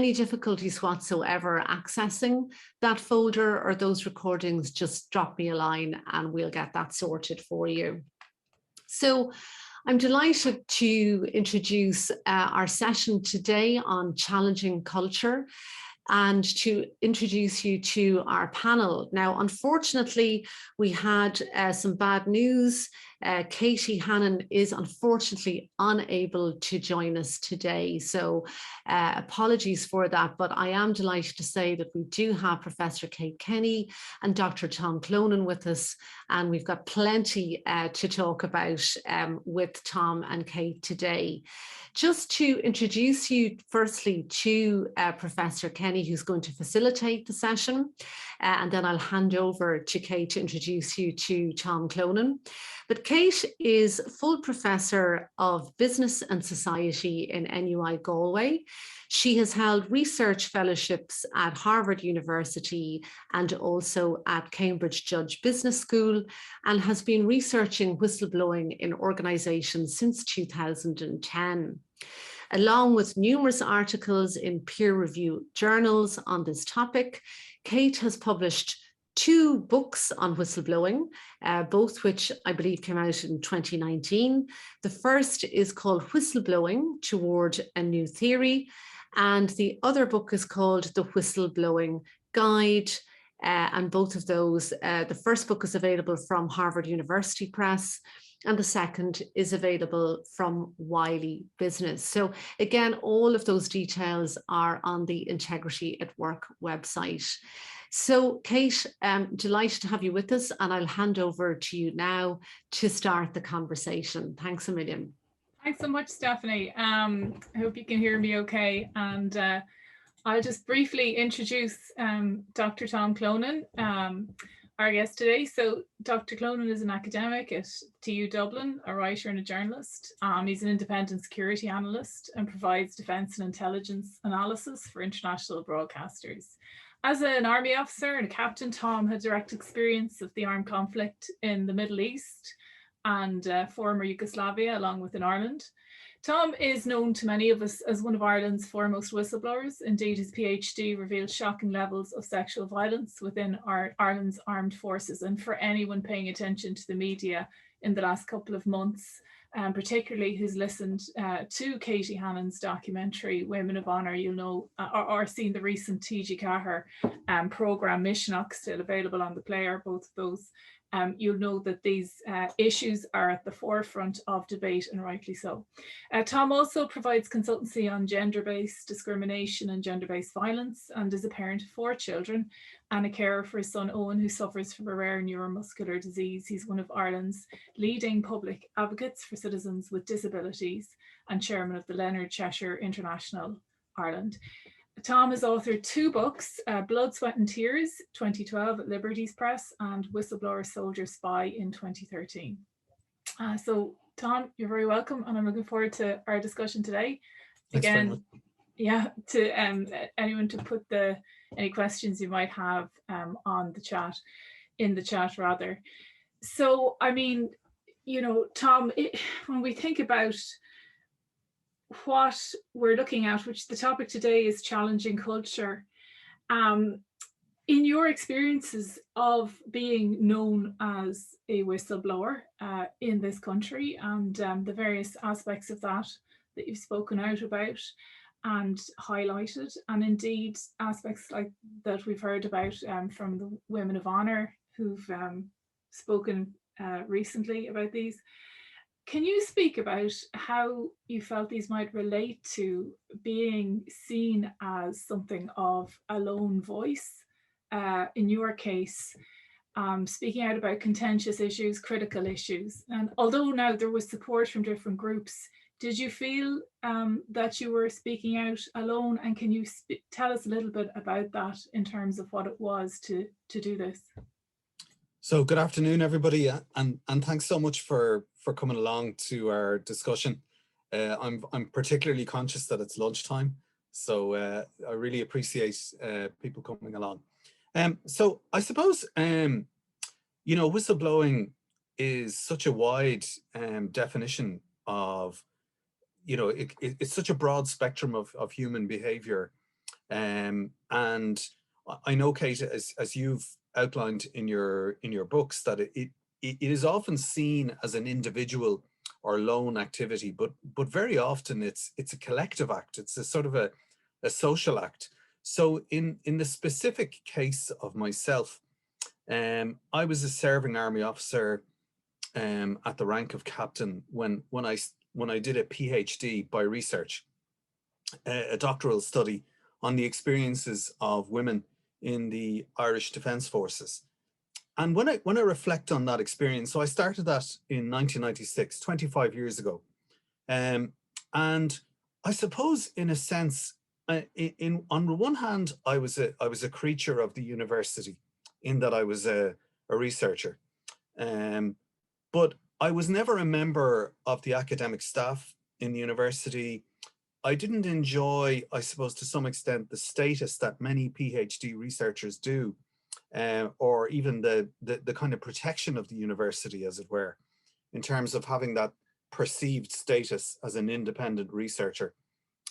any difficulties whatsoever accessing that folder or those recordings, just drop me a line and we'll get that sorted for you. So I'm delighted to introduce our session today on challenging culture and to introduce you to our panel. Now, unfortunately, we had some bad news. Katie Hannon is unfortunately unable to join us today. So apologies for that, but I am delighted to say that we do have Professor Kate Kenny and Dr. Tom Clonan with us, and we've got plenty to talk about with Tom and Kate today. Just to introduce you firstly to Professor Kenny, who's going to facilitate the session, and then I'll hand over to Kate to introduce you to Tom Clonan. But Kate is full professor of business and society in NUIG Galway. She has held research fellowships at Harvard University and also at Cambridge Judge Business School, and has been researching whistleblowing in organizations since 2010. Along with numerous articles in peer-reviewed journals on this topic, Kate has published 2 books on whistleblowing, both which I believe came out in 2019. The first is called Whistleblowing Toward a New Theory, and the other book is called The Whistleblowing Guide. And both of those, the first book is available from Harvard University Press, and the second is available from Wiley Business. So again, all of those details are on the Integrity at Work website. So Kate, delighted to have you with us, and I'll hand over to you now to start the conversation. Thanks a million. Thanks so much, Stephanie. I hope you can hear me okay. And I'll just briefly introduce Dr. Tom Clonan, our guest today. So Dr. Clonan is an academic at TU Dublin, a writer and a journalist. He's an independent security analyst and provides defence and intelligence analysis for international broadcasters. As an army officer and a captain, Tom had direct experience of the armed conflict in the Middle East and former Yugoslavia, along with in Ireland. Tom is known to many of us as one of Ireland's foremost whistleblowers. Indeed, his PhD revealed shocking levels of sexual violence within Ireland's armed forces. And for anyone paying attention to the media in the last couple of months, particularly who's listened to Katie Hannon's documentary, Women of Honour, you'll know, or seen the recent TG Cahir programme, Missionach, still available on the player, both of those. You'll know that these issues are at the forefront of debate, and rightly so. Tom also provides consultancy on gender-based discrimination and gender-based violence, and is a parent of 4 children and a carer for his son Owen, who suffers from a rare neuromuscular disease. He's one of Ireland's leading public advocates for citizens with disabilities and chairman of the Leonard Cheshire International Ireland. Tom has authored 2 books, Blood, Sweat and Tears, 2012 at Liberties Press, and Whistleblower, Soldier, Spy in 2013. So Tom, you're very welcome, and I'm looking forward to our discussion today. Again, yeah, to anyone to put any questions you might have on the chat, in the chat rather. So, I mean, you know, Tom, when we think about what we're looking at, which the topic today is challenging culture, in your experiences of being known as a whistleblower in this country, and the various aspects of that you've spoken out about and highlighted, and indeed aspects like that we've heard about from the Women of Honour who've spoken recently about these. Can you speak about how you felt these might relate to being seen as something of a lone voice, in your case, speaking out about contentious issues, critical issues? And although now there was support from different groups, did you feel that you were speaking out alone? And can you tell us a little bit about that in terms of what it was to do this? So good afternoon, everybody, and thanks so much for coming along to our discussion. I'm particularly conscious that it's lunchtime, so I really appreciate people coming along. So I suppose you know, whistleblowing is such a wide definition of, you know, it's such a broad spectrum of human behavior, And I know, Kate, as you've outlined in your books, that it is often seen as an individual or lone activity, but very often it's a collective act. It's a sort of a social act. So in the specific case of myself, I was a serving army officer at the rank of captain when I did a PhD by research, a doctoral study on the experiences of women in the Irish Defence Forces. And when I reflect on that experience, so I started that in 1996, 25 years ago. And I suppose, in a sense, on the one hand, I was a creature of the university, in that I was a researcher. But I was never a member of the academic staff in the university. I didn't enjoy, I suppose, to some extent, the status that many PhD researchers do, or even the kind of protection of the university, as it were, in terms of having that perceived status as an independent researcher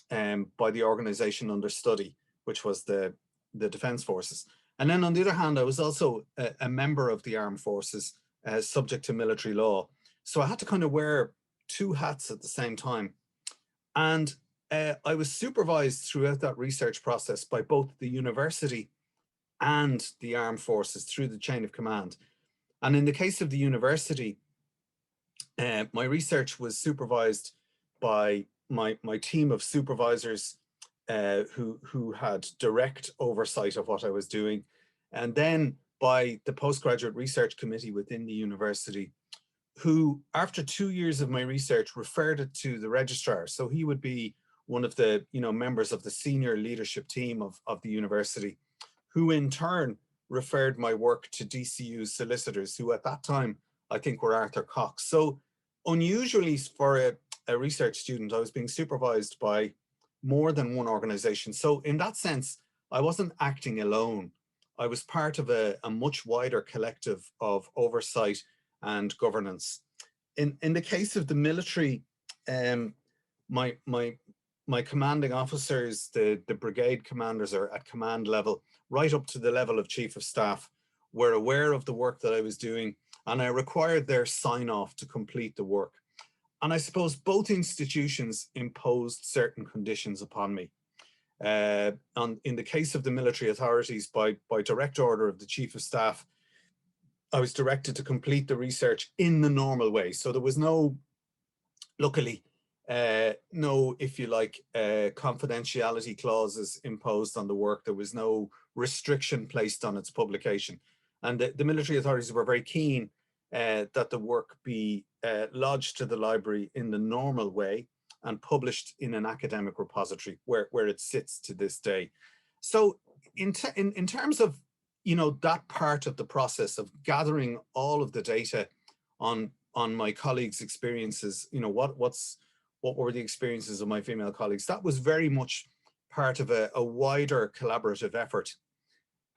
by the organization under study, which was the Defence Forces. And then on the other hand, I was also a member of the armed forces, subject to military law. So I had to kind of wear two hats at the same time. And I was supervised throughout that research process by both the university and the armed forces through the chain of command. And in the case of the university, my research was supervised by my team of supervisors who had direct oversight of what I was doing, and then by the postgraduate research committee within the university, who, after 2 years of my research, referred it to the registrar. So he would be one of the members of the senior leadership team of the university, who in turn referred my work to DCU's solicitors, who at that time I think were Arthur Cox. So unusually for a research student, I was being supervised by more than one organization. So in that sense, I wasn't acting alone. I was part of a much wider collective of oversight and governance. In the case of the military, my commanding officers, the brigade commanders, are at command level, right up to the level of chief of staff, were aware of the work that I was doing, and I required their sign-off to complete the work. And I suppose both institutions imposed certain conditions upon me. In the case of the military authorities, by direct order of the chief of staff, I was directed to complete the research in the normal way. So there was no, luckily, no, if you like, confidentiality clauses imposed on the work. There was no restriction placed on its publication. And the military authorities were very keen that the work be lodged to the library in the normal way and published in an academic repository where it sits to this day. So in terms of that part of the process of gathering all of the data on my colleagues' experiences, what were the experiences of my female colleagues, that was very much part of a wider collaborative effort,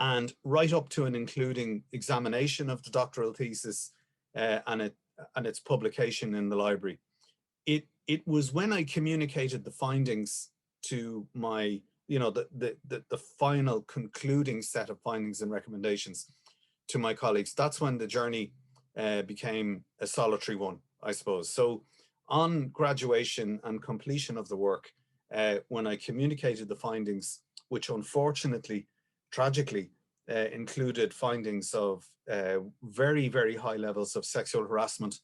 and right up to and including examination of the doctoral thesis and its publication in the library. It was when I communicated the findings to my, the final concluding set of findings and recommendations to my colleagues, that's when the journey became a solitary one, I suppose. So on graduation and completion of the work, when I communicated the findings, which unfortunately, tragically, included findings of very, very high levels of sexual harassment,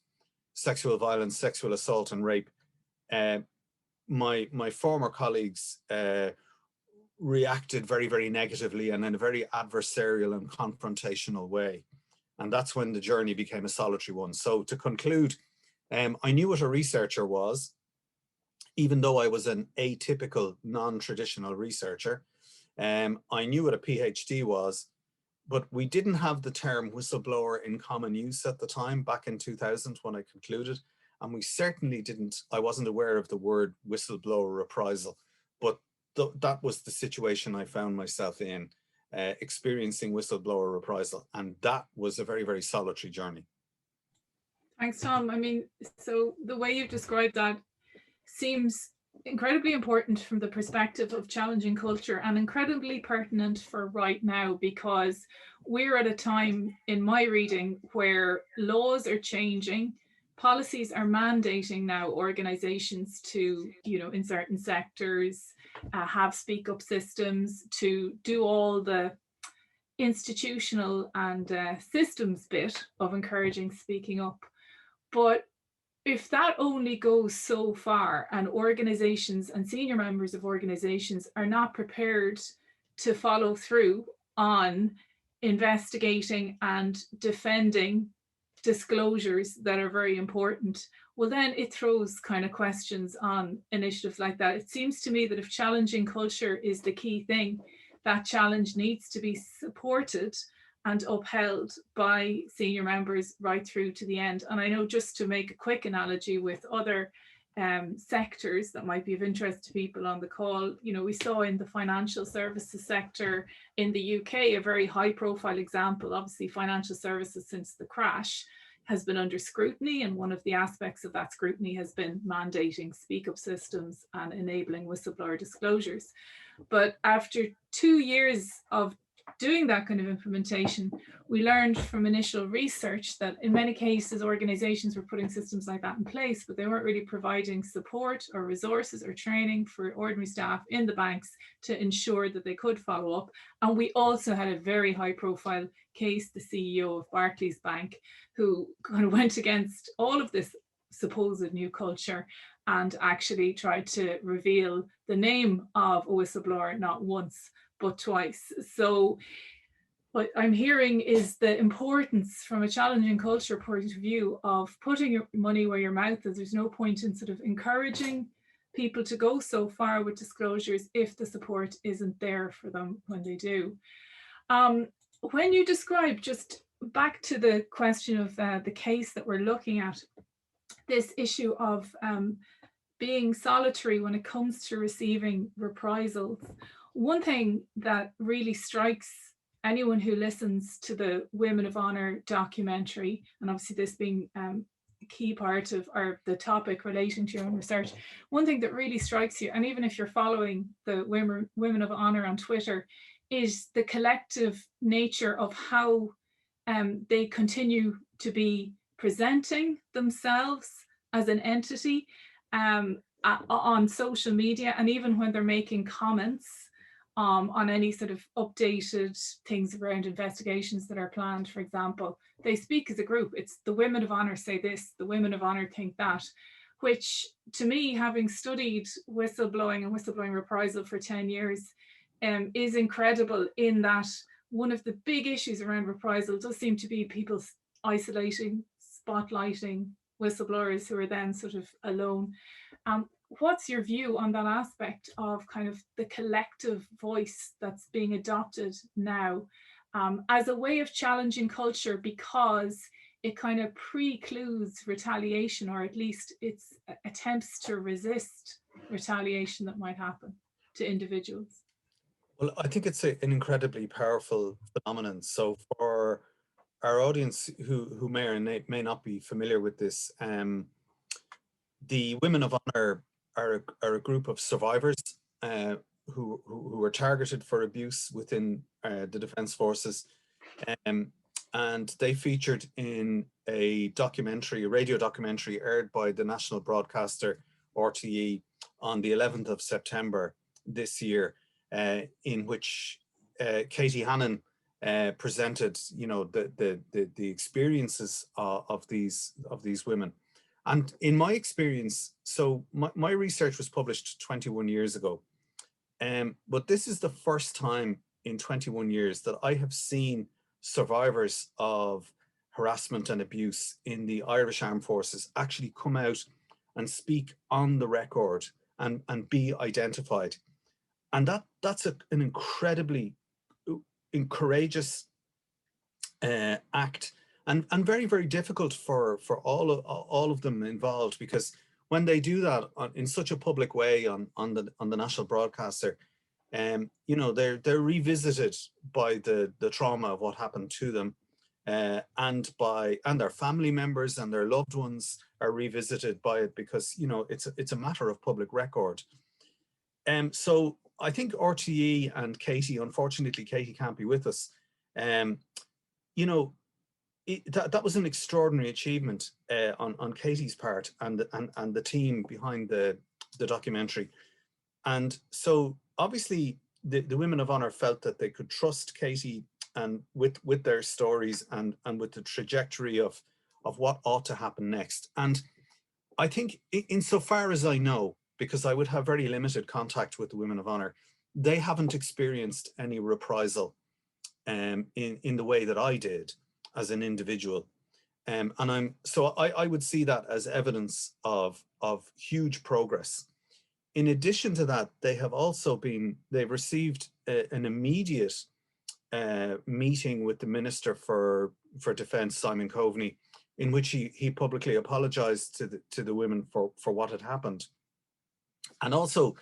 sexual violence, sexual assault and rape, my former colleagues reacted very, very negatively and in a very adversarial and confrontational way. And that's when the journey became a solitary one. So to conclude, I knew what a researcher was, even though I was an atypical, non-traditional researcher. I knew what a PhD was, but we didn't have the term whistleblower in common use at the time, back in 2000 when I concluded. And we certainly didn't, I wasn't aware of the word whistleblower reprisal, but that was the situation I found myself in, experiencing whistleblower reprisal. And that was a very, very solitary journey. Thanks, Tom. I mean, so the way you've described that seems incredibly important from the perspective of challenging culture and incredibly pertinent for right now, because we're at a time in my reading where laws are changing, policies are mandating now organizations to, in certain sectors, have speak up systems, to do all the institutional and systems bit of encouraging speaking up. But if that only goes so far, and organizations and senior members of organizations are not prepared to follow through on investigating and defending disclosures that are very important, well, then it throws kind of questions on initiatives like that. It seems to me that if challenging culture is the key thing, that challenge needs to be supported and upheld by senior members right through to the end. And I know, just to make a quick analogy with other sectors that might be of interest to people on the call, we saw in the financial services sector in the UK a very high profile example. Obviously, financial services since the crash has been under scrutiny, and one of the aspects of that scrutiny has been mandating speak up systems and enabling whistleblower disclosures. But after 2 years of doing that kind of implementation, we learned from initial research that in many cases organizations were putting systems like that in place, but they weren't really providing support or resources or training for ordinary staff in the banks to ensure that they could follow up. And we also had a very high profile case, the CEO of Barclays Bank, who kind of went against all of this supposed new culture and actually tried to reveal the name of a whistleblower not once but twice. So what I'm hearing is the importance from a challenging culture point of view of putting your money where your mouth is. There's no point in sort of encouraging people to go so far with disclosures if the support isn't there for them when they do. When you describe, just back to the question of the case that we're looking at, this issue of being solitary when it comes to receiving reprisals, one thing that really strikes anyone who listens to the Women of Honour documentary, and obviously this being a key part of the topic relating to your own research, one thing that really strikes you, and even if you're following the Women of Honour on Twitter, is the collective nature of how they continue to be presenting themselves as an entity on social media, and even when they're making comments on any sort of updated things around investigations that are planned, for example, they speak as a group. It's the Women of Honour say this, the Women of Honour think that, which to me, having studied whistleblowing and whistleblowing reprisal for 10 years, is incredible, in that one of the big issues around reprisal does seem to be people isolating, spotlighting whistleblowers who are then sort of alone. What's your view on that aspect of kind of the collective voice that's being adopted now as a way of challenging culture, because it kind of precludes retaliation, or at least it's attempts to resist retaliation that might happen to individuals? Well, I think it's an incredibly powerful phenomenon. So for our audience who may or may not be familiar with this, the Women of Honour are a group of survivors who were targeted for abuse within the Defence Forces, and they featured in a radio documentary aired by the national broadcaster RTE on the 11th of September this year, in which Katie Hannon presented, the experiences of these women. And in my experience, so my research was published 21 years ago, but this is the first time in 21 years that I have seen survivors of harassment and abuse in the Irish Armed Forces actually come out and speak on the record and be identified. And that's an incredibly courageous act. And very, very difficult for all of them involved, because when they do that in such a public way on the national broadcaster, they're revisited by the trauma of what happened to them, and their family members and their loved ones are revisited by it, because it's a matter of public record. So I think RTE and Katie, unfortunately Katie can't be with us, that was an extraordinary achievement on Katie's part and the team behind the documentary. And so obviously the Women of Honor felt that they could trust Katie and with their stories and with the trajectory of what ought to happen next. And I think insofar as I know, because I would have very limited contact with the Women of Honor, they haven't experienced any reprisal in the way that I did as an individual. And I would see that as evidence of huge progress. In addition to that, they've received an immediate meeting with the Minister for Defence, Simon Coveney, in which he publicly apologized to the women for what had happened. And also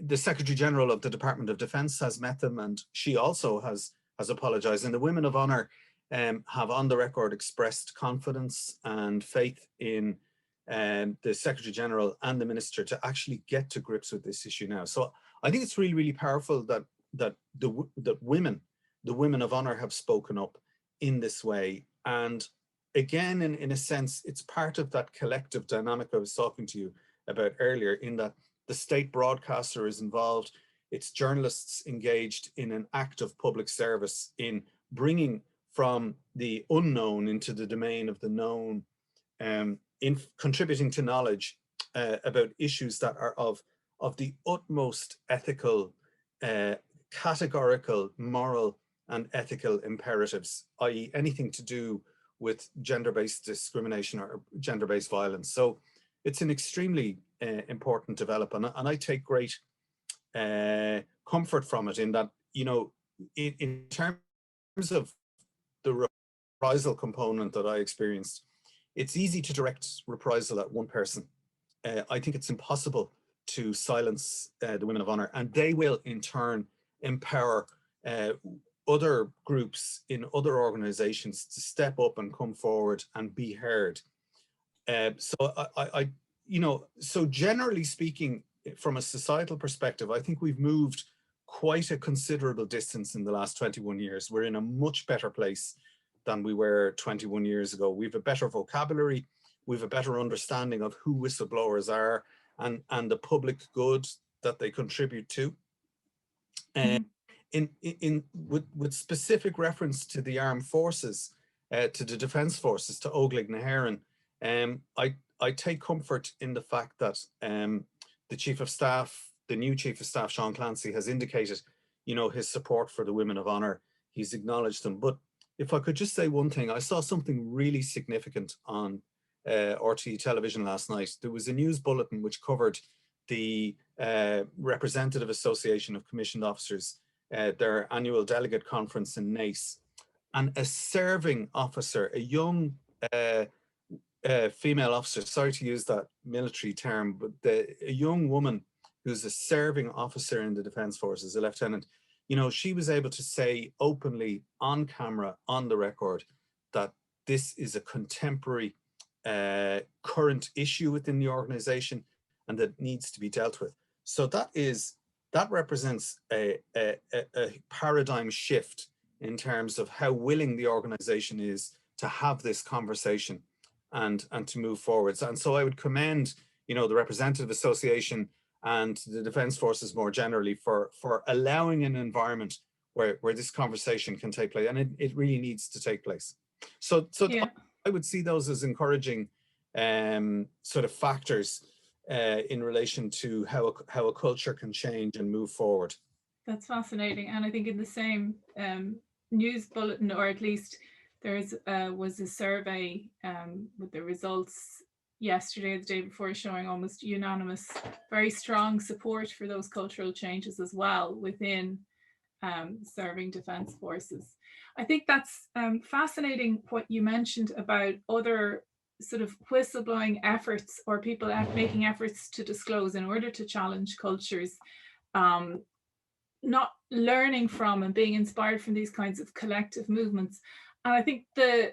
the Secretary General of the Department of Defence has met them, and she also has apologized. And the Women of Honor have on the record expressed confidence and faith in the Secretary General and the Minister to actually get to grips with this issue now. So I think it's really, really powerful that the Women of Honor have spoken up in this way. And again, in a sense, it's part of that collective dynamic I was talking to you about earlier, in that the state broadcaster is involved. It's journalists engaged in an act of public service in bringing from the unknown into the domain of the known, in contributing to knowledge about issues that are of the utmost ethical, categorical, moral and ethical imperatives, i.e. anything to do with gender-based discrimination or gender-based violence. So it's an extremely important development, and I take great comfort from it, in that, in terms of the reprisal component that I experienced, it's easy to direct reprisal at one person. I think it's impossible to silence the Women of Honor, and they will in turn empower other groups in other organizations to step up and come forward and be heard. So generally speaking, from a societal perspective, I think we've moved quite a considerable distance in the last 21 years. We're in a much better place than we were 21 years ago. We've a better vocabulary, we've a better understanding of who whistleblowers are and the public good that they contribute to. With specific reference to the armed forces, to the defence forces, to Óglaigh na hÉireann, I take comfort in the fact that the Chief of Staff, the new Chief of Staff, Sean Clancy, has indicated, his support for the Women of Honor. He's acknowledged them. But if I could just say one thing, I saw something really significant on RTE television last night. There was a news bulletin which covered the Representative Association of Commissioned Officers, their annual delegate conference in Naas, and a serving officer, a young female officer, sorry to use that military term, but a young woman who's a serving officer in the Defence Forces, a lieutenant, she was able to say openly on camera, on the record, that this is a contemporary current issue within the organization and that needs to be dealt with. So that represents a paradigm shift in terms of how willing the organization is to have this conversation and to move forwards. And so I would commend, the Representative Association and the Defence Forces more generally for allowing an environment where this conversation can take place, and it really needs to take place. So yeah. I would see those as encouraging sort of factors in relation to how a culture can change and move forward. That's fascinating. And I think in the same news bulletin, or at least there was a survey with the results yesterday or the day before, showing almost unanimous, very strong support for those cultural changes as well within serving defence forces. I think that's fascinating what you mentioned about other sort of whistleblowing efforts, or people making efforts to disclose in order to challenge cultures, not learning from and being inspired from these kinds of collective movements. I think the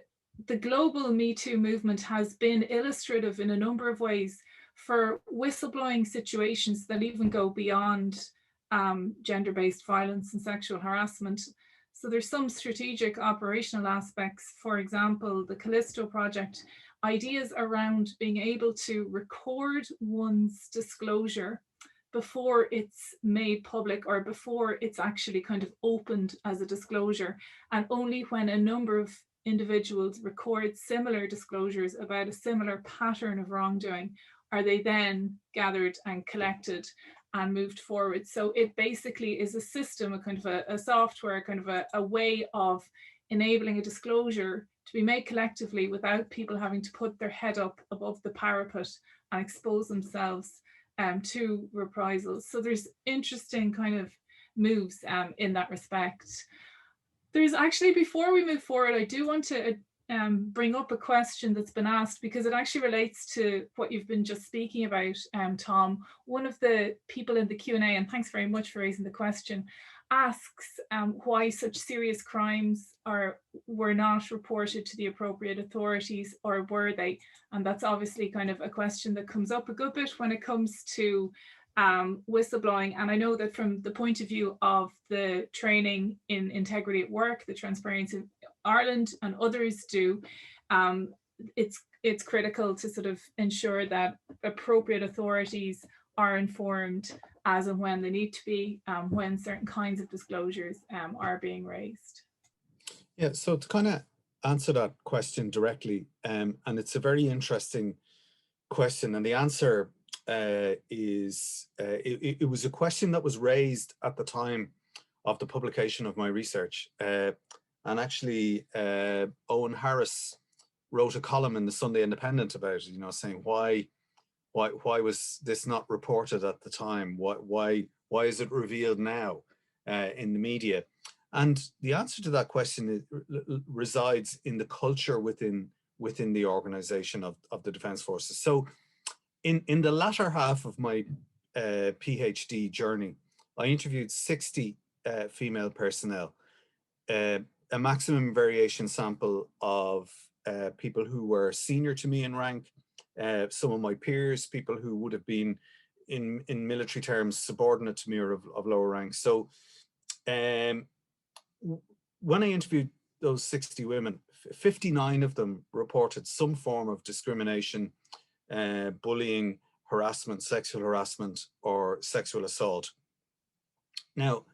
global Me Too movement has been illustrative in a number of ways for whistleblowing situations that even go beyond gender-based violence and sexual harassment. So there's some strategic operational aspects, for example, the Callisto Project, ideas around being able to record one's disclosure before it's made public or before it's actually kind of opened as a disclosure. And only when a number of individuals record similar disclosures about a similar pattern of wrongdoing are they then gathered and collected and moved forward. So it basically is a system, a kind of a software, kind of a way of enabling a disclosure to be made collectively without people having to put their head up above the parapet and expose themselves to reprisals. So there's interesting kind of moves in that respect. There's actually, before we move forward, I do want to bring up a question that's been asked, because it actually relates to what you've been just speaking about, Tom. One of the people in the Q&A, and thanks very much for raising the question, asks why such serious crimes were not reported to the appropriate authorities, or were they? And that's obviously kind of a question that comes up a good bit when it comes to whistleblowing. And I know that from the point of view of the training in integrity at work, the Transparency Ireland and others do, it's critical to sort of ensure that appropriate authorities are informed as and when they need to be, when certain kinds of disclosures are being raised. Yeah, so to kind of answer that question directly, and it's a very interesting question, and the answer is, it was a question that was raised at the time of the publication of my research. And actually, Owen Harris wrote a column in the Sunday Independent about it, you know, saying why was this not reported at the time? Why is it revealed now in the media? And the answer to that question resides in the culture within the organization of the Defence Forces. So in the latter half of my PhD journey, I interviewed 60 female personnel, a maximum variation sample of people who were senior to me in rank, some of my peers, people who would have been in military terms subordinate to me or of lower rank. So when I interviewed those 60 women, 59 of them reported some form of discrimination, bullying, harassment, sexual harassment, or sexual assault. Now,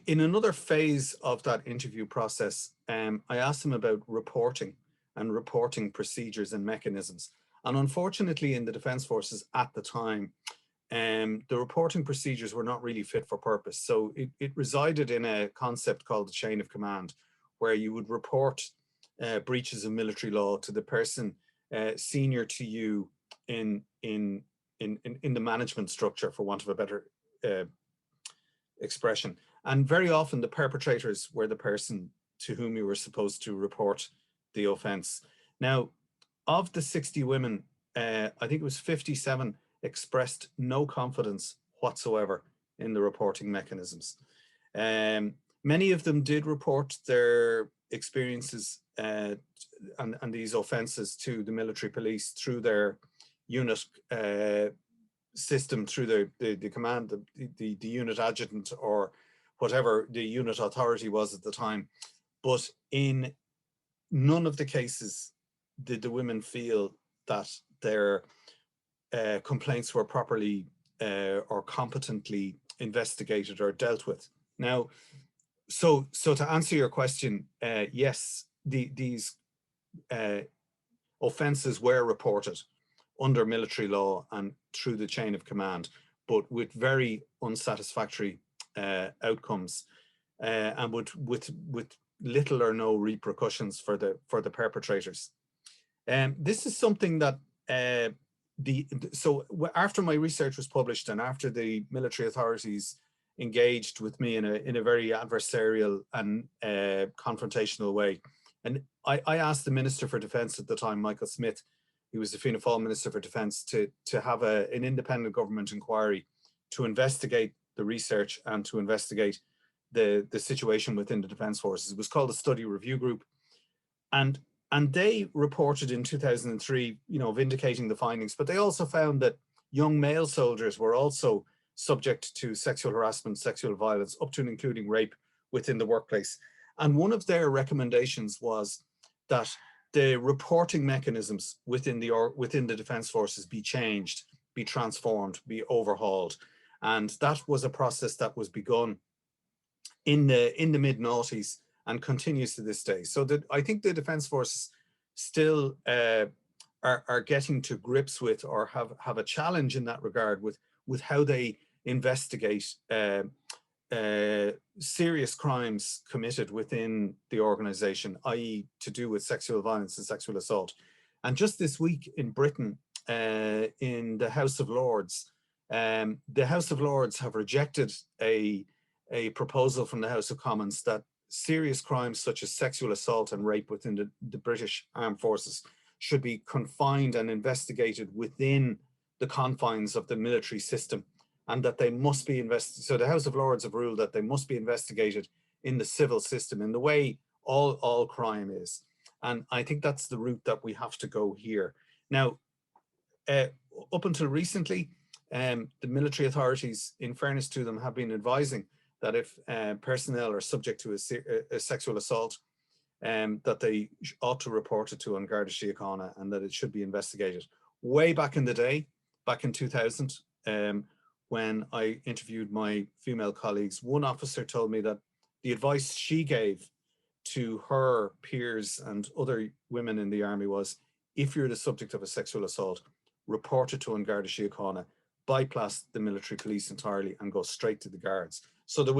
in another phase of that interview process, I asked them about reporting and reporting procedures and mechanisms. And unfortunately, in the Defence Forces at the time, the reporting procedures were not really fit for purpose. So it resided in a concept called the chain of command, where you would report breaches of military law to the person senior to you in the management structure, for want of a better expression. And very often the perpetrators were the person to whom you were supposed to report the offence. Now, of the 60 women, I think it was 57 expressed no confidence whatsoever in the reporting mechanisms. Many of them did report their experiences and these offences to the military police through their unit system, through the command, the unit adjutant, or whatever the unit authority was at the time. But in none of the cases did the women feel that their complaints were properly or competently investigated or dealt with. Now, so to answer your question, yes, these offences were reported under military law and through the chain of command, but with very unsatisfactory outcomes, and with little or no repercussions for the perpetrators. This is something that so after my research was published and after the military authorities engaged with me in a very adversarial and confrontational way, and I asked the Minister for Defence at the time, Michael Smith, he was the Fianna Fáil Minister for Defence, to have an independent government inquiry to investigate the research and to investigate the situation within the Defence Forces. It was called a study review group. and they reported in 2003, you know, vindicating the findings, but they also found that young male soldiers were also subject to sexual harassment, sexual violence, up to and including rape within the workplace. And one of their recommendations was that the reporting mechanisms within the Defence Forces be changed, be transformed, be overhauled. And that was a process that was begun in the mid-noughties and continues to this day. So that I think the Defence Forces still are getting to grips with, or have a challenge in that regard with how they investigate serious crimes committed within the organization, i.e. to do with sexual violence and sexual assault. And just this week in Britain, in the House of Lords, the House of Lords have rejected a proposal from the House of Commons that serious crimes such as sexual assault and rape within the British Armed Forces should be confined and investigated within the confines of the military system, and that they must be investigated. So the House of Lords have ruled that they must be investigated in the civil system, in the way all crime is. And I think that's the route that we have to go here. Now, up until recently, the military authorities, in fairness to them, have been advising that if personnel are subject to a sexual assault, that they ought to report it to An Garda Síochána, and that it should be investigated. Way back in the day, back in 2000, when I interviewed my female colleagues, one officer told me that the advice she gave to her peers and other women in the army was, if you're the subject of a sexual assault, report it to An Garda Síochána, bypass the military police entirely and go straight to the guards. So that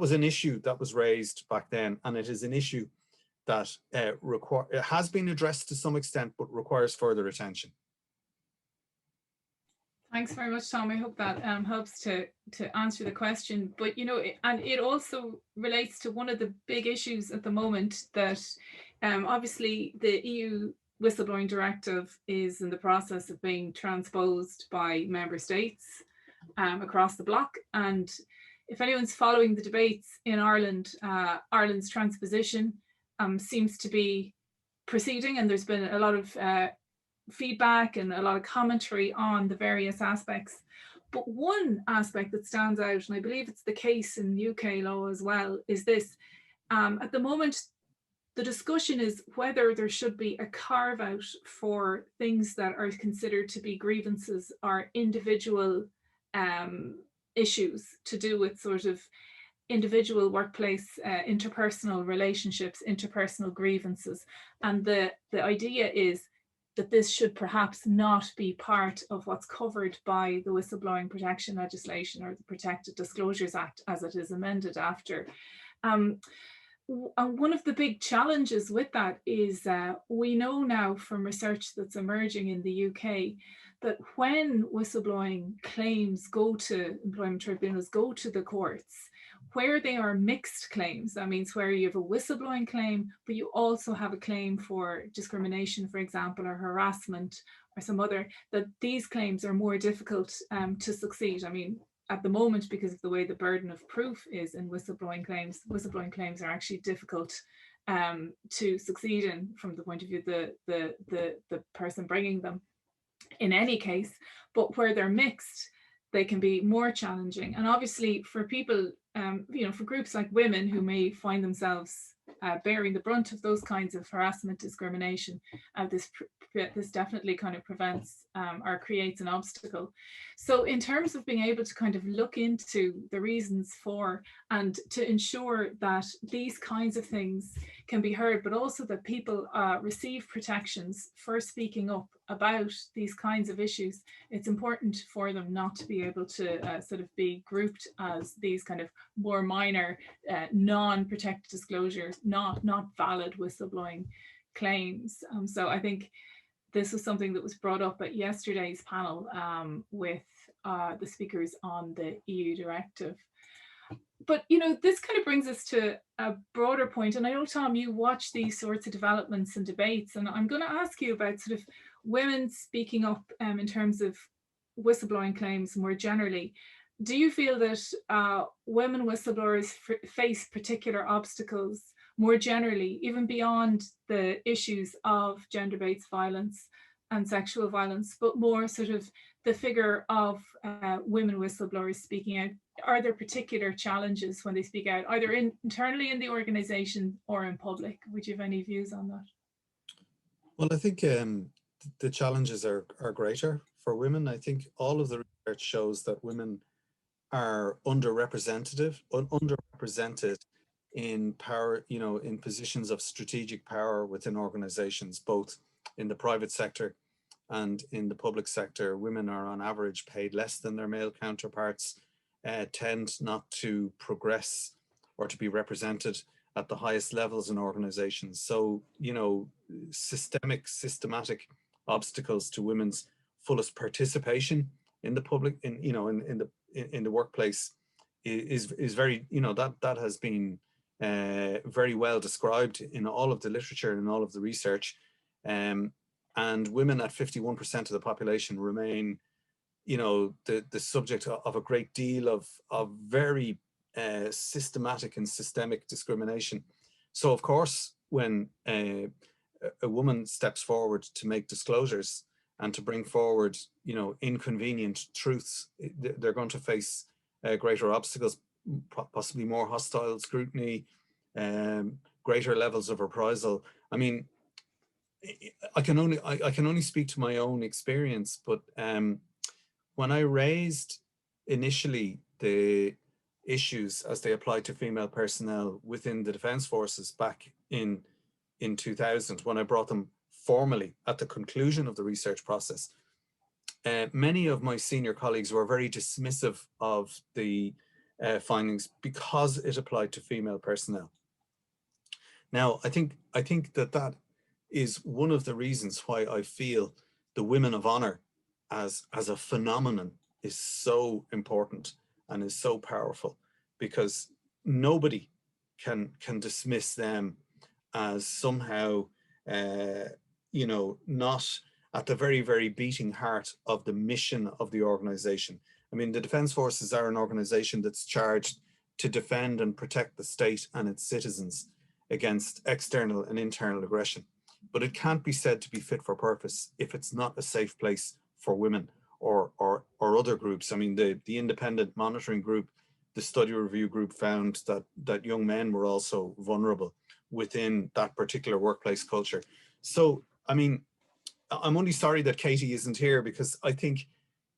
was an issue that was raised back then, and it is an issue that has been addressed to some extent, but requires further attention. Thanks very much, Tom. I hope that helps to answer the question. But, you know, and it also relates to one of the big issues at the moment, that obviously the EU Whistleblowing Directive is in the process of being transposed by member states across the bloc. And if anyone's following the debates in Ireland, Ireland's transposition seems to be proceeding, and there's been a lot of feedback and a lot of commentary on the various aspects. But one aspect that stands out, and I believe it's the case in UK law as well, is this. At the moment, the discussion is whether there should be a carve out for things that are considered to be grievances or individual issues to do with sort of individual workplace interpersonal relationships, interpersonal grievances. And the idea is that this should perhaps not be part of what's covered by the whistleblowing protection legislation, or the Protected Disclosures Act as it is amended after. One of the big challenges with that is we know now from research that's emerging in the UK that when whistleblowing claims go to employment tribunals, go to the courts, where they are mixed claims, that means where you have a whistleblowing claim, but you also have a claim for discrimination, for example, or harassment or some other, that these claims are more difficult to succeed. I mean, at the moment, because of the way the burden of proof is in whistleblowing claims are actually difficult to succeed in from the point of view of the person bringing them in any case. But where they're mixed, they can be more challenging. And obviously for people, you know, for groups like women who may find themselves bearing the brunt of those kinds of harassment, discrimination, this definitely kind of prevents or creates an obstacle. So in terms of being able to kind of look into the reasons for, and to ensure that these kinds of things can be heard, but also that people receive protections for speaking up about these kinds of issues, it's important for them not to be able to sort of be grouped as these kind of more minor non-protected disclosures, not valid whistleblowing claims. So I think this was something that was brought up at yesterday's panel with the speakers on the EU directive. But, you know, this kind of brings us to a broader point. And I know, Tom, you watch these sorts of developments and debates, and I'm going to ask you about sort of women speaking up in terms of whistleblowing claims more generally. Do you feel that women whistleblowers face particular obstacles more generally, even beyond the issues of gender-based violence and sexual violence, but more sort of the figure of women whistleblowers speaking out? Are there particular challenges when they speak out, either internally in the organization or in public? Would you have any views on that? Well, I think the challenges are greater for women. I think all of the research shows that women are underrepresented in power, in positions of strategic power within organizations, both in the private sector and in the public sector. Women are on average paid less than their male counterparts, tend not to progress or to be represented at the highest levels in organizations. So, systematic obstacles to women's fullest participation in the public, in the workplace is very, that has been very well described in all of the literature and all of the research. And women at 51% of the population remain, the subject of a great deal of very systematic and systemic discrimination. So of course, when a woman steps forward to make disclosures and to bring forward, inconvenient truths, they're going to face greater obstacles, possibly more hostile scrutiny, greater levels of reprisal. I mean, I can only speak to my own experience, but when I raised initially the issues as they apply to female personnel within the Defence Forces back in 2000, when I brought them formally at the conclusion of the research process, many of my senior colleagues were very dismissive of the findings because it applied to female personnel. Now, I think that is one of the reasons why I feel the Women of Honor as a phenomenon is so important and is so powerful, because nobody can dismiss them as somehow not at the very, very beating heart of the mission of the organization. I mean, the Defence Forces are an organization that's charged to defend and protect the state and its citizens against external and internal aggression. But it can't be said to be fit for purpose if it's not a safe place for women or other groups. I mean, the independent monitoring group, the study review group, found that young men were also vulnerable within that particular workplace culture. So, I mean, I'm only sorry that Katie isn't here, because I think,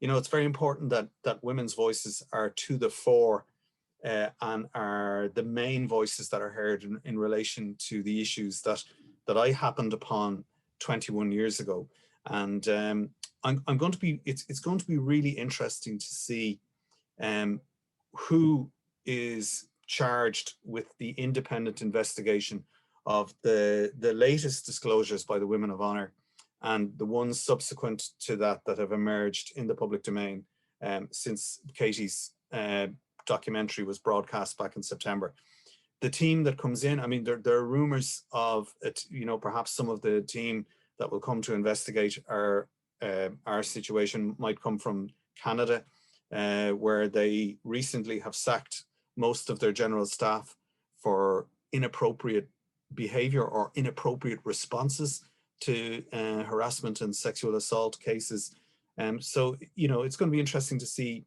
it's very important that women's voices are to the fore and are the main voices that are heard in relation to the issues that I happened upon 21 years ago. And I'm going to be, it's going to be really interesting to see who is charged with the independent investigation of the latest disclosures by the Women of Honor and the ones subsequent to that have emerged in the public domain since Katie's documentary was broadcast back in September. The team that comes in, I mean, there are rumors of it, perhaps some of the team that will come to investigate our situation might come from Canada, where they recently have sacked most of their general staff for inappropriate behavior or inappropriate responses to harassment and sexual assault cases. So, it's going to be interesting to see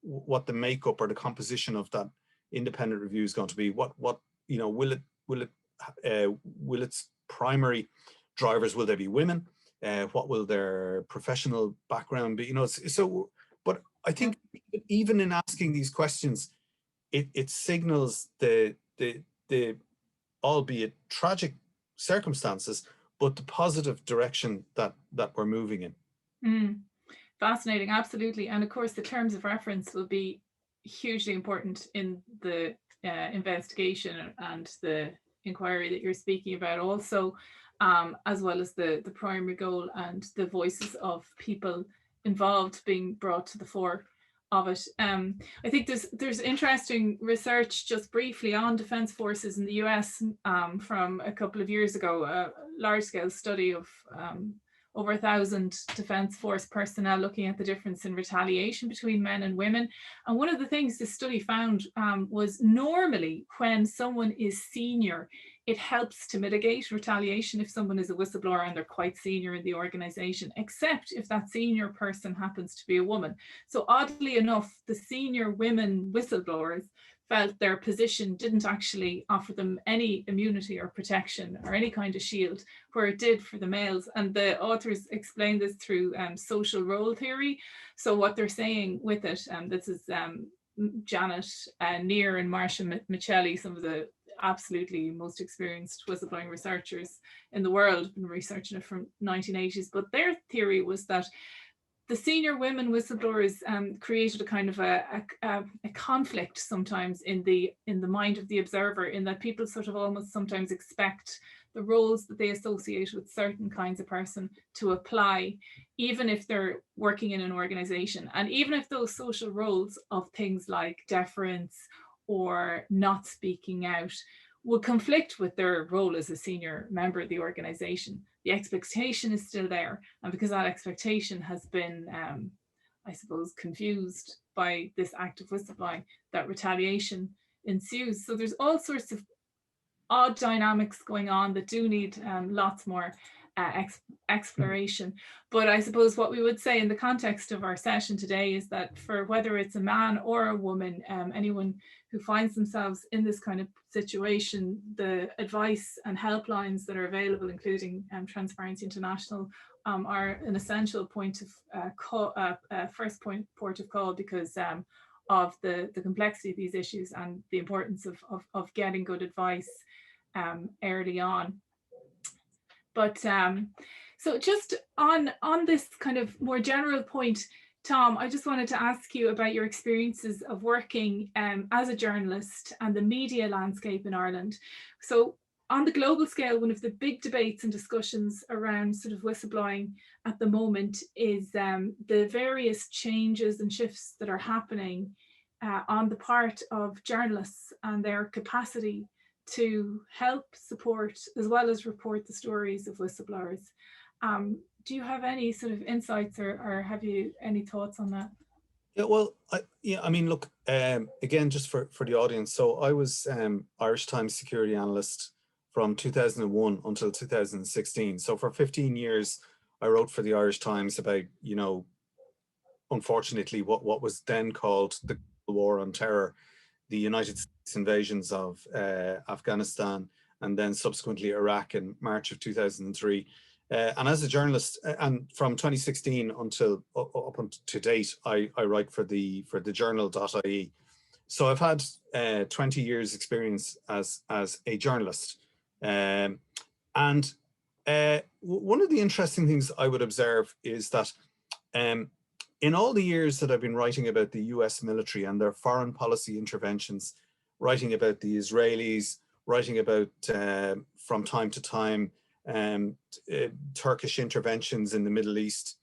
what the makeup or the composition of that independent review is going to be. What will its primary drivers, will they be women? What will their professional background be? But I think even in asking these questions, it signals the albeit tragic circumstances, but the positive direction that we're moving in. Fascinating, absolutely. And of course, the terms of reference will be hugely important in the investigation and the inquiry that you're speaking about also, as well as the primary goal and the voices of people involved being brought to the fore of it. I think there's interesting research just briefly on defence forces in the US from a couple of years ago, a large-scale study of over 1,000 Defence Force personnel looking at the difference in retaliation between men and women. And one of the things this study found was normally when someone is senior, it helps to mitigate retaliation if someone is a whistleblower and they're quite senior in the organization, except if that senior person happens to be a woman. So oddly enough, the senior women whistleblowers felt their position didn't actually offer them any immunity or protection or any kind of shield, where it did for the males. And the authors explain this through social role theory. So what they're saying with it, this is Janet Neer and Marcia Michelli, some of the absolutely most experienced whistleblowing researchers in the world, been researching it from 1980s. But their theory was that the senior women whistleblowers created a kind of a conflict sometimes in the mind of the observer, in that people sort of almost sometimes expect the roles that they associate with certain kinds of person to apply, even if they're working in an organization. And even if those social roles of things like deference or not speaking out would conflict with their role as a senior member of the organization, the expectation is still there. And because that expectation has been, I suppose, confused by this act of whistleblowing, that retaliation ensues. So there's all sorts of odd dynamics going on that do need lots more exploration. But I suppose what we would say in the context of our session today is that for whether it's a man or a woman, anyone who finds themselves in this kind of situation, the advice and helplines that are available, including Transparency International, are an essential point of port of call, because of the complexity of these issues and the importance of getting good advice early on. But so just on this kind of more general point, Tom, I just wanted to ask you about your experiences of working as a journalist and the media landscape in Ireland. So on the global scale, one of the big debates and discussions around sort of whistleblowing at the moment is the various changes and shifts that are happening on the part of journalists and their capacity to help, support, as well as report the stories of whistleblowers. Do you have any sort of insights or have you any thoughts on that? Yeah, well, I mean, look, again, just for the audience. So I was Irish Times security analyst from 2001 until 2016. So for 15 years, I wrote for the Irish Times about, you know, unfortunately, what was then called the War on Terror, the United States invasions of Afghanistan, and then subsequently Iraq in March of 2003. And as a journalist, and from 2016 until up to date, I write for the journal.ie. So I've had 20 years experience as a journalist. And one of the interesting things I would observe is that in all the years that I've been writing about the US military and their foreign policy interventions, writing about the Israelis, writing about from time to time Turkish interventions in the Middle East,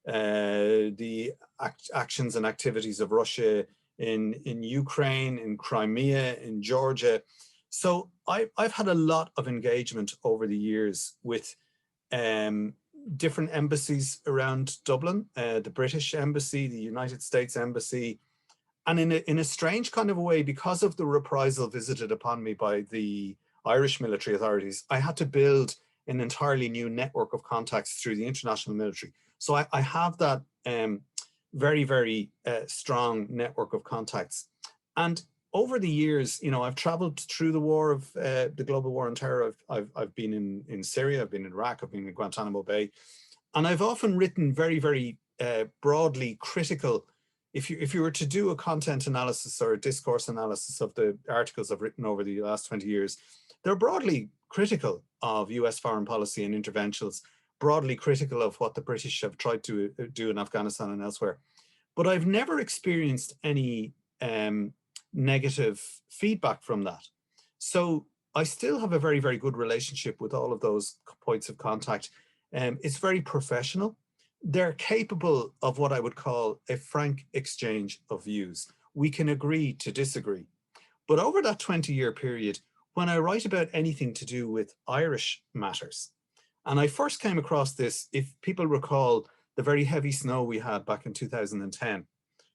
the actions and activities of Russia in Ukraine, in Crimea, in Georgia. So I've had a lot of engagement over the years with different embassies around Dublin, the British Embassy, the United States Embassy, and in a strange kind of a way, because of the reprisal visited upon me by the Irish military authorities, I had to build an entirely new network of contacts through the international military. So I have that very, very strong network of contacts. And over the years, you know, I've traveled through the war of the global war on terror. I've been in Syria, I've been in Iraq, I've been in Guantanamo Bay, and I've often written very, very broadly critical. If you were to do a content analysis or a discourse analysis of the articles I've written over the last 20 years, they're broadly critical of US foreign policy and interventions, broadly critical of what the British have tried to do in Afghanistan and elsewhere. But I've never experienced any negative feedback from that. So I still have a very, very good relationship with all of those points of contact. It's very professional. They're capable of what I would call a frank exchange of views. We can agree to disagree. But over that 20-year period, when I write about anything to do with Irish matters, And I first came across this, if people recall, the very heavy snow we had back in 2010,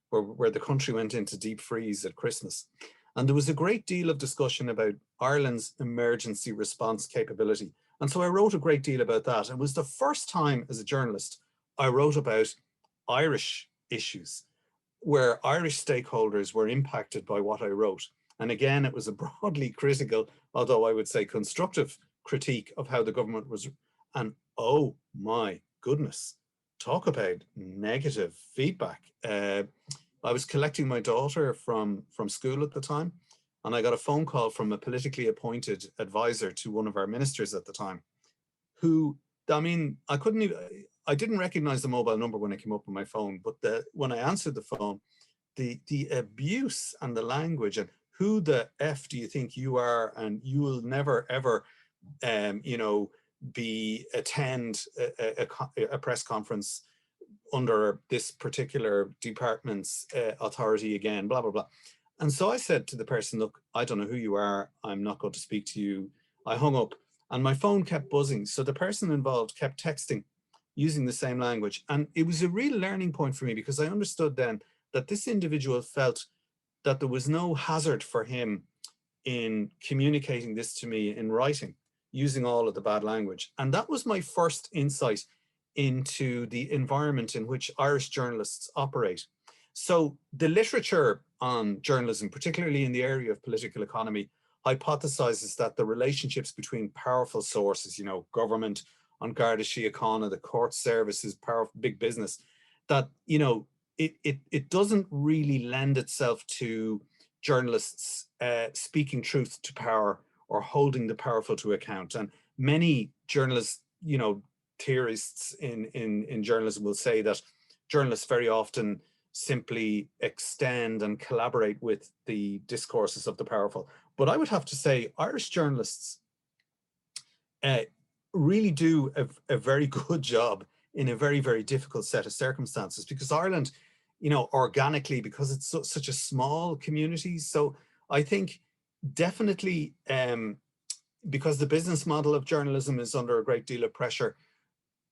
where the country went into deep freeze at Christmas. And there was a great deal of discussion about Ireland's emergency response capability. And so I wrote a great deal about that. It was the first time as a journalist I wrote about Irish issues, where Irish stakeholders were impacted by what I wrote. And again, it was a broadly critical, although I would say constructive, critique of how the government was. And oh my goodness, talk about negative feedback. I was collecting my daughter from school at the time, and I got a phone call from a politically appointed advisor to one of our ministers at the time, who, I mean, I didn't recognize the mobile number when it came up on my phone, but when I answered the phone, the abuse and the language and who the F do you think you are, and you will never ever, you know, attend a press conference under this particular department's authority again, blah, blah, blah. And so I said to the person, look, I don't know who you are. I'm not going to speak to you. I hung up and my phone kept buzzing. So the person involved kept texting using the same language. And it was a real learning point for me, because I understood then that this individual felt that there was no hazard for him in communicating this to me in writing, using all of the bad language. And that was my first insight into the environment in which Irish journalists operate. So the literature on journalism, particularly in the area of political economy, hypothesizes that the relationships between powerful sources, you know, government, An Garda Síochána, the court services, powerful big business, that, you know, it doesn't really lend itself to journalists speaking truth to power or holding the powerful to account. And many journalists, you know, theorists in journalism will say that journalists very often simply extend and collaborate with the discourses of the powerful. But I would have to say Irish journalists really do a very good job in a very, very difficult set of circumstances, because Ireland, you know, organically, because it's such a small community. So I think definitely because the business model of journalism is under a great deal of pressure,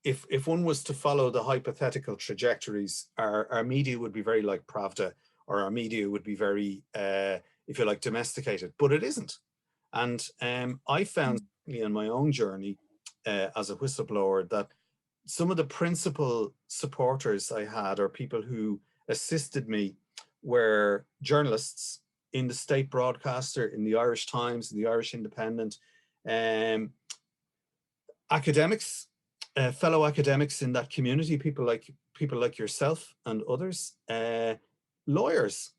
if one was to follow the hypothetical trajectories, our media would be very like Pravda, or our media would be very, if you like, domesticated, but it isn't. And I found in my own journey as a whistleblower that some of the principal supporters I had, or people who assisted me, were journalists in the state broadcaster, in the Irish Times, in the Irish Independent, academics, fellow academics in that community, people like yourself and others, lawyers,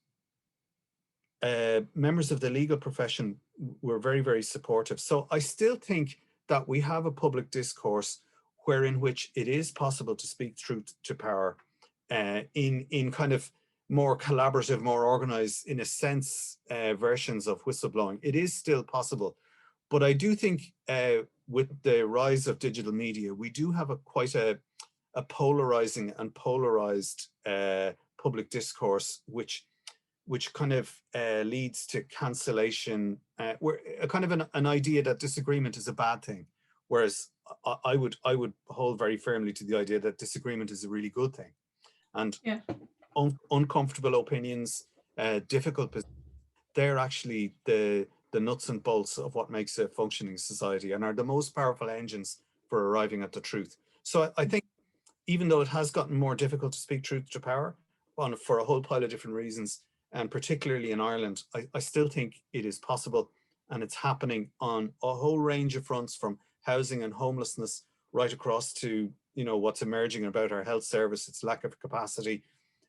members of the legal profession were very, very supportive. So I still think that we have a public discourse wherein which it is possible to speak truth to power in kind of more collaborative, more organized, in a sense, versions of whistleblowing. It is still possible. But I do think with the rise of digital media, we do have quite a polarizing and polarized public discourse, which kind of leads to cancellation, where a kind of an idea that disagreement is a bad thing, whereas I would hold very firmly to the idea that disagreement is a really good thing, and uncomfortable opinions, difficult positions, they're actually the nuts and bolts of what makes a functioning society, and are the most powerful engines for arriving at the truth. So I think even though it has gotten more difficult to speak truth to power for a whole pile of different reasons, and particularly in Ireland, I still think it is possible, and it's happening on a whole range of fronts, from housing and homelessness right across to, you know, what's emerging about our health service, its lack of capacity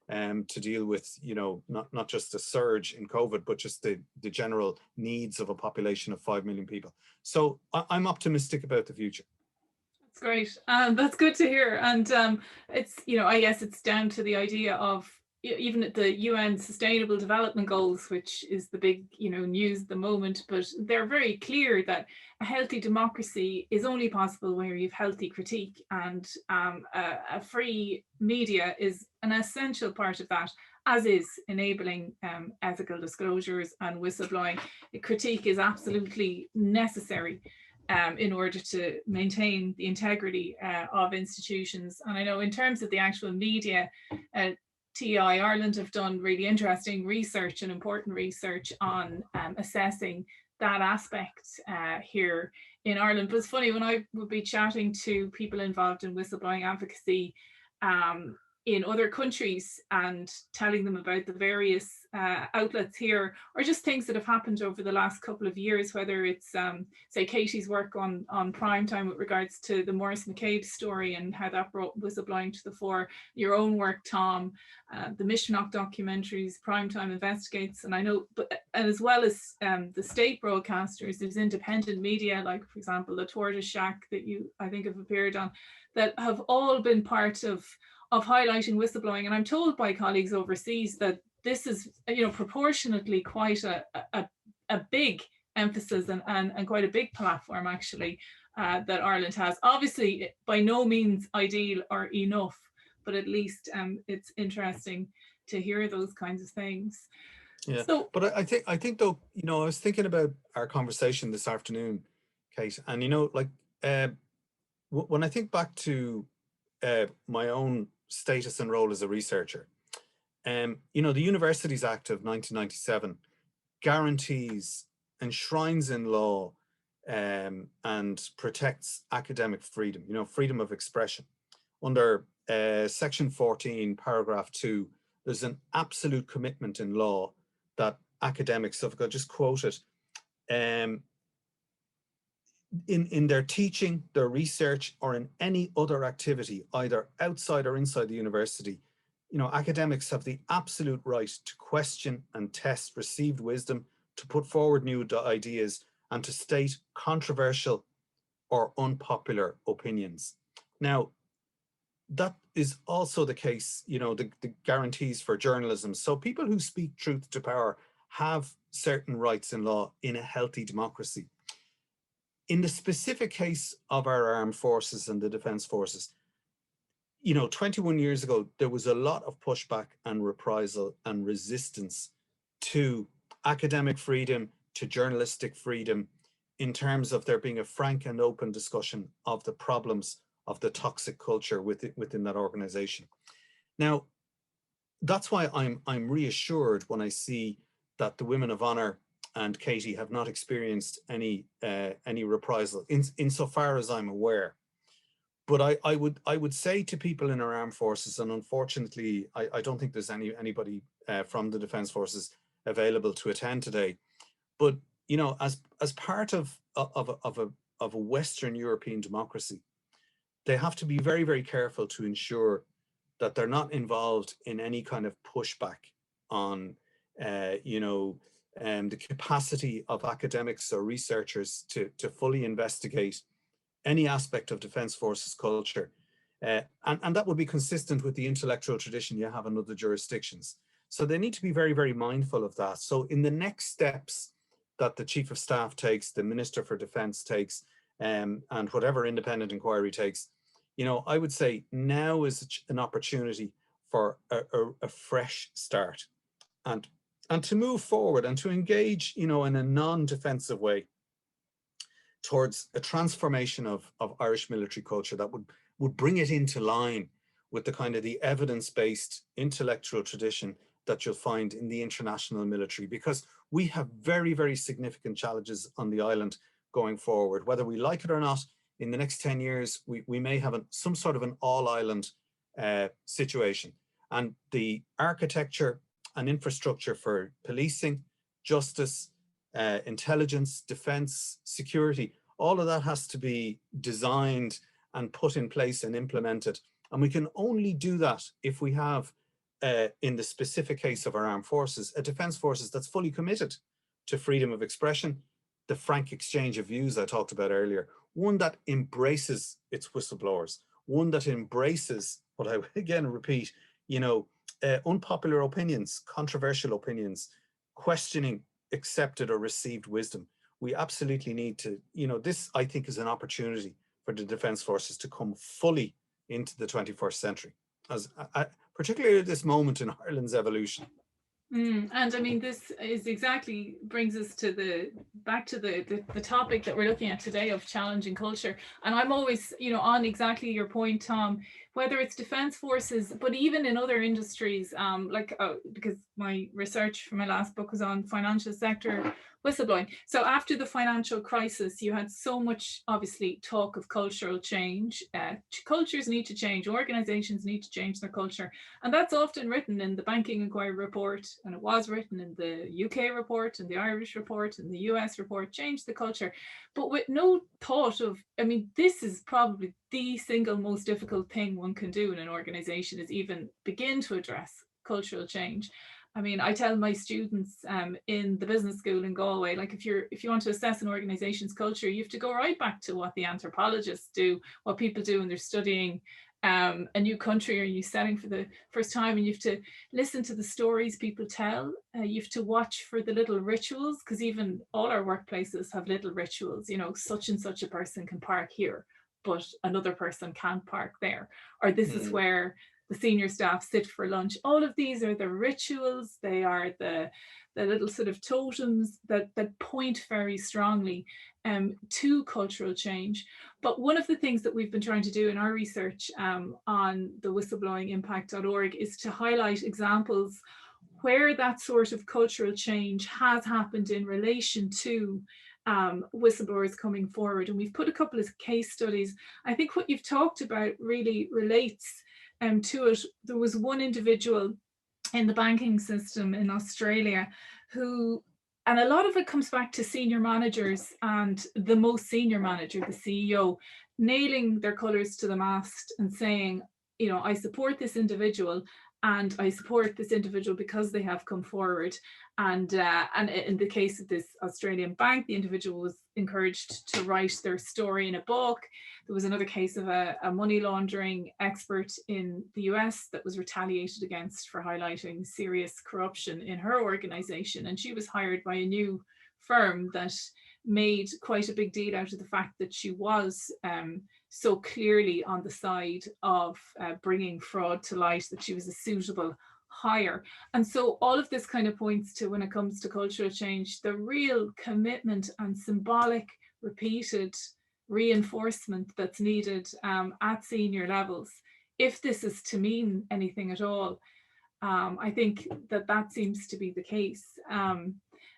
to deal with, you know, not just a surge in COVID, but just the general needs of a population of 5 million people. So I'm optimistic about the future. That's great. That's good to hear. And it's, you know, I guess it's down to the idea of, even at the UN Sustainable Development Goals, which is the big, you know, news at the moment, but they're very clear that a healthy democracy is only possible where you have healthy critique, and a free media is an essential part of that, as is enabling ethical disclosures and whistleblowing. Critique is absolutely necessary. in order to maintain the integrity of institutions. And I know in terms of the actual media, TI Ireland have done really interesting research and important research on assessing that aspect here in Ireland. But it's funny, when I would be chatting to people involved in whistleblowing advocacy in other countries and telling them about the various outlets here, or just things that have happened over the last couple of years, whether it's say Katie's work on prime time with regards to the Maurice McCabe story and how that brought whistleblowing to the fore, your own work, Tom, the Mishnock documentaries, Primetime Investigates, and I know, and as well as the state broadcasters, there's independent media, like for example the Tortoise Shack that you I think have appeared on, that have all been part of highlighting whistleblowing. And I'm told by colleagues overseas that this is, you know, proportionately quite a big emphasis and quite a big platform actually that Ireland has. Obviously, by no means ideal or enough, but at least it's interesting to hear those kinds of things. Yeah, so, but I think though, you know, I was thinking about our conversation this afternoon, Kate, and you know, like when I think back to my own status and role as a researcher, you know, the Universities Act of 1997 guarantees, enshrines in law, and protects academic freedom, you know, freedom of expression. Under section 14, paragraph 2, there's an absolute commitment in law that academics, so if I could just quote it, in their teaching, their research, or in any other activity, either outside or inside the university, you know, academics have the absolute right to question and test received wisdom, to put forward new ideas, and to state controversial or unpopular opinions. Now, that is also the case, you know, the guarantees for journalism. So people who speak truth to power have certain rights in law in a healthy democracy. In the specific case of our armed forces and the defense forces, you know, 21 years ago, there was a lot of pushback and reprisal and resistance to academic freedom, to journalistic freedom, in terms of there being a frank and open discussion of the problems of the toxic culture within that organization. Now, that's why I'm reassured when I see that the Women of Honor and Katie have not experienced any reprisal insofar as I'm aware. But I would say to people in our armed forces, and unfortunately I don't think there's anybody from the Defence Forces available to attend today, but you know, as part of a Western European democracy, they have to be very, very careful to ensure that they're not involved in any kind of pushback on you know, the capacity of academics or researchers to fully investigate any aspect of Defence Forces culture. And that would be consistent with the intellectual tradition you have in other jurisdictions. So they need to be very, very mindful of that. So in the next steps that the Chief of Staff takes, the Minister for Defence takes, and whatever independent inquiry takes, you know, I would say now is an opportunity for a fresh start and to move forward and to engage, you know, in a non-defensive way towards a transformation of Irish military culture that would bring it into line with the kind of the evidence-based intellectual tradition that you'll find in the international military, because we have very, very significant challenges on the island going forward. Whether we like it or not, in the next 10 years, we may have some sort of an all-island situation. And the architecture and infrastructure for policing, justice, intelligence, defense, security, all of that has to be designed and put in place and implemented. And we can only do that if we have, in the specific case of our armed forces, a defense forces that's fully committed to freedom of expression, the frank exchange of views I talked about earlier, one that embraces its whistleblowers, one that embraces, what I again repeat, you know, unpopular opinions, controversial opinions, questioning accepted or received wisdom. We absolutely need to, you know, this I think is an opportunity for the Defence Forces to come fully into the 21st century, as particularly at this moment in Ireland's evolution. And I mean, this is exactly brings us to back to the topic that we're looking at today of challenging culture. And I'm always, you know, on exactly your point, Tom, whether it's defense forces, but even in other industries, because my research for my last book was on financial sector whistleblowing. So after the financial crisis, you had so much, obviously, talk of cultural change. Cultures need to change. Organizations need to change their culture. And that's often written in the Banking Inquiry report, and it was written in the UK report and the Irish report and the US report, change the culture, but with no thought of, I mean, this is probably the single most difficult thing one can do in an organization, is even begin to address cultural change. I mean, I tell my students in the business school in Galway, like if you want to assess an organization's culture, you have to go right back to what the anthropologists do, what people do when they're studying a new country or a new setting for the first time, and you have to listen to the stories people tell. You have to watch for the little rituals, because even all our workplaces have little rituals. You know, such and such a person can park here, but another person can't park there. Or this is where the senior staff sit for lunch. All of these are the rituals. They are the little sort of totems that point very strongly to cultural change. But one of the things that we've been trying to do in our research on the whistleblowingimpact.org is to highlight examples where that sort of cultural change has happened in relation to whistleblowers coming forward. And we've put a couple of case studies. I think what you've talked about really relates to it. There was one individual in the banking system in Australia who, and a lot of it comes back to senior managers and the most senior manager, the CEO, nailing their colours to the mast and saying, you know, I support this individual, and I support this individual because they have come forward. And in the case of this Australian bank, the individual was encouraged to write their story in a book. There was another case of a money laundering expert in the US that was retaliated against for highlighting serious corruption in her organization. And she was hired by a new firm that made quite a big deal out of the fact that she was so clearly on the side of bringing fraud to light, that she was a suitable hire. And so all of this kind of points to, when it comes to cultural change, the real commitment and symbolic repeated reinforcement that's needed at senior levels, if this is to mean anything at all. I think that seems to be the case.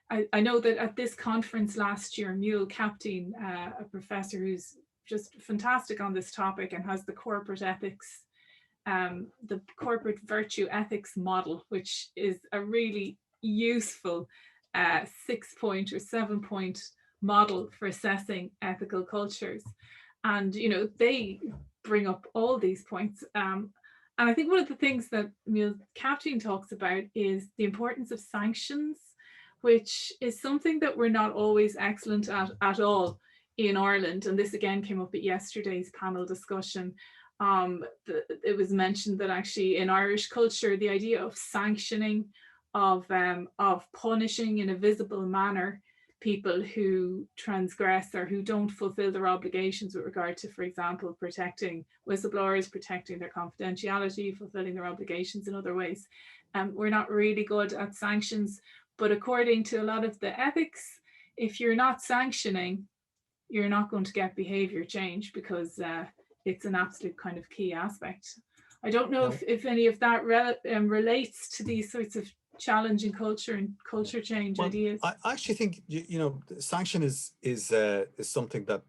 I know that at this conference last year, Mule Captain, a professor who's just fantastic on this topic and has the corporate ethics, the corporate virtue ethics model, which is a really useful 6-point or 7-point model for assessing ethical cultures. And, you know, they bring up all these points. And I think one of the things that Mule Captain talks about is the importance of sanctions, which is something that we're not always excellent at all in Ireland. And this again came up at yesterday's panel discussion. It was mentioned that actually in Irish culture, the idea of sanctioning, of punishing in a visible manner people who transgress or who don't fulfill their obligations with regard to, for example, protecting whistleblowers, protecting their confidentiality, fulfilling their obligations in other ways. We're not really good at sanctions, but according to a lot of the ethics, if you're not sanctioning, you're not going to get behavior change, because it's an absolute kind of key aspect. I don't know if any of that relates to these sorts of challenging culture and culture change ideas. I actually think, you know, sanction is something that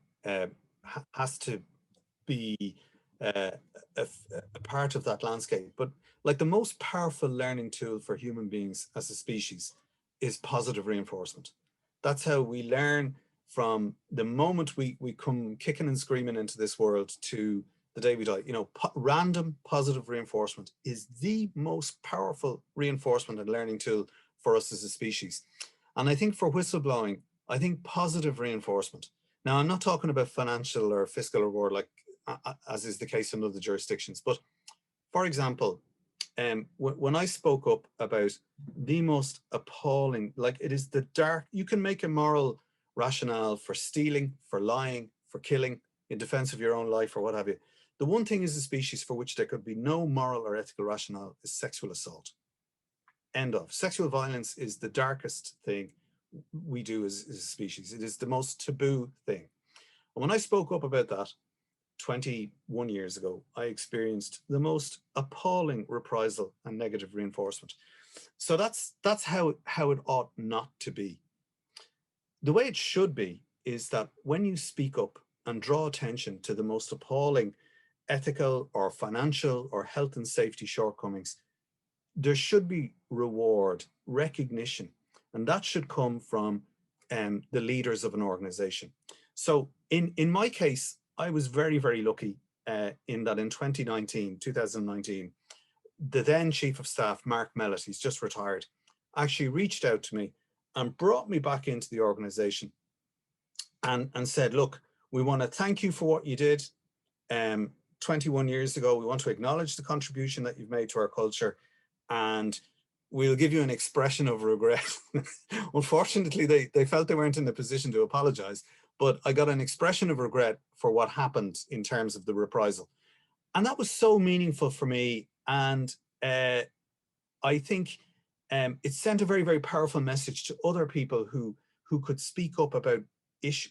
has to be a part of that landscape. But like, the most powerful learning tool for human beings as a species is positive reinforcement. That's how we learn from the moment we come kicking and screaming into this world to the day we die. You know, random positive reinforcement is the most powerful reinforcement and learning tool for us as a species. And I think for whistleblowing, I think positive reinforcement. Now, I'm not talking about financial or fiscal reward, like as is the case in other jurisdictions. But for example, when I spoke up about the most appalling, like, it is the dark, you can make a moral rationale for stealing, for lying, for killing in defense of your own life or what have you. The one thing as a species for which there could be no moral or ethical rationale is sexual assault. end of. Sexual violence is the darkest thing we do as a species. It is the most taboo thing. And when I spoke up about that 21 years ago, I experienced the most appalling reprisal and negative reinforcement. So that's how it ought not to be. The way it should be is that when you speak up and draw attention to the most appalling ethical or financial or health and safety shortcomings, there should be reward, recognition, and that should come from the leaders of an organization. So in my case, I was very, very lucky in that in 2019, the then Chief of Staff, Mark Mellett, he's just retired, actually reached out to me and brought me back into the organization and said, look, we want to thank you for what you did 21 years ago. We want to acknowledge the contribution that you've made to our culture, and we'll give you an expression of regret. Unfortunately, they felt they weren't in a position to apologize, but I got an expression of regret for what happened in terms of the reprisal. And that was so meaningful for me. And I think it sent a very, very powerful message to other people who could speak up about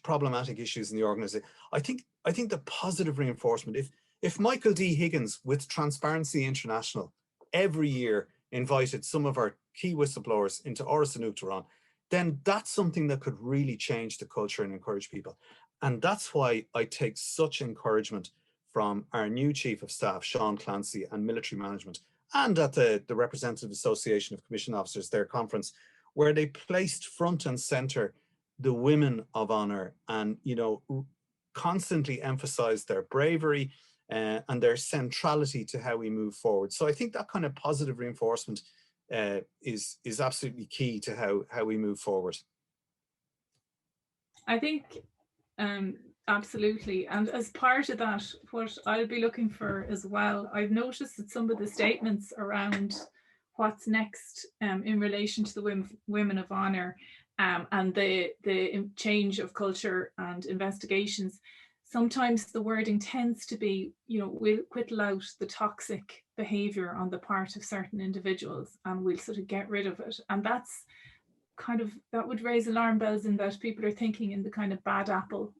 problematic issues in the organization. I think the positive reinforcement, if Michael D. Higgins with Transparency International every year invited some of our key whistleblowers into Oras and Uachtaráin, then that's something that could really change the culture and encourage people. And that's why I take such encouragement from our new Chief of Staff, Sean Clancy, and military management, and at the Representative Association of Commission Officers, their conference, where they placed front and center the women of honor and, you know, constantly emphasized their bravery and their centrality to how we move forward. So I think that kind of positive reinforcement is absolutely key to how we move forward. I think absolutely. And as part of that, what I'll be looking for as well, I've noticed that some of the statements around what's next in relation to the women of honor and the change of culture and investigations, sometimes the wording tends to be, you know, we'll whittle out the toxic behavior on the part of certain individuals and we'll sort of get rid of it. And that's kind of, that would raise alarm bells in that people are thinking in the kind of bad apple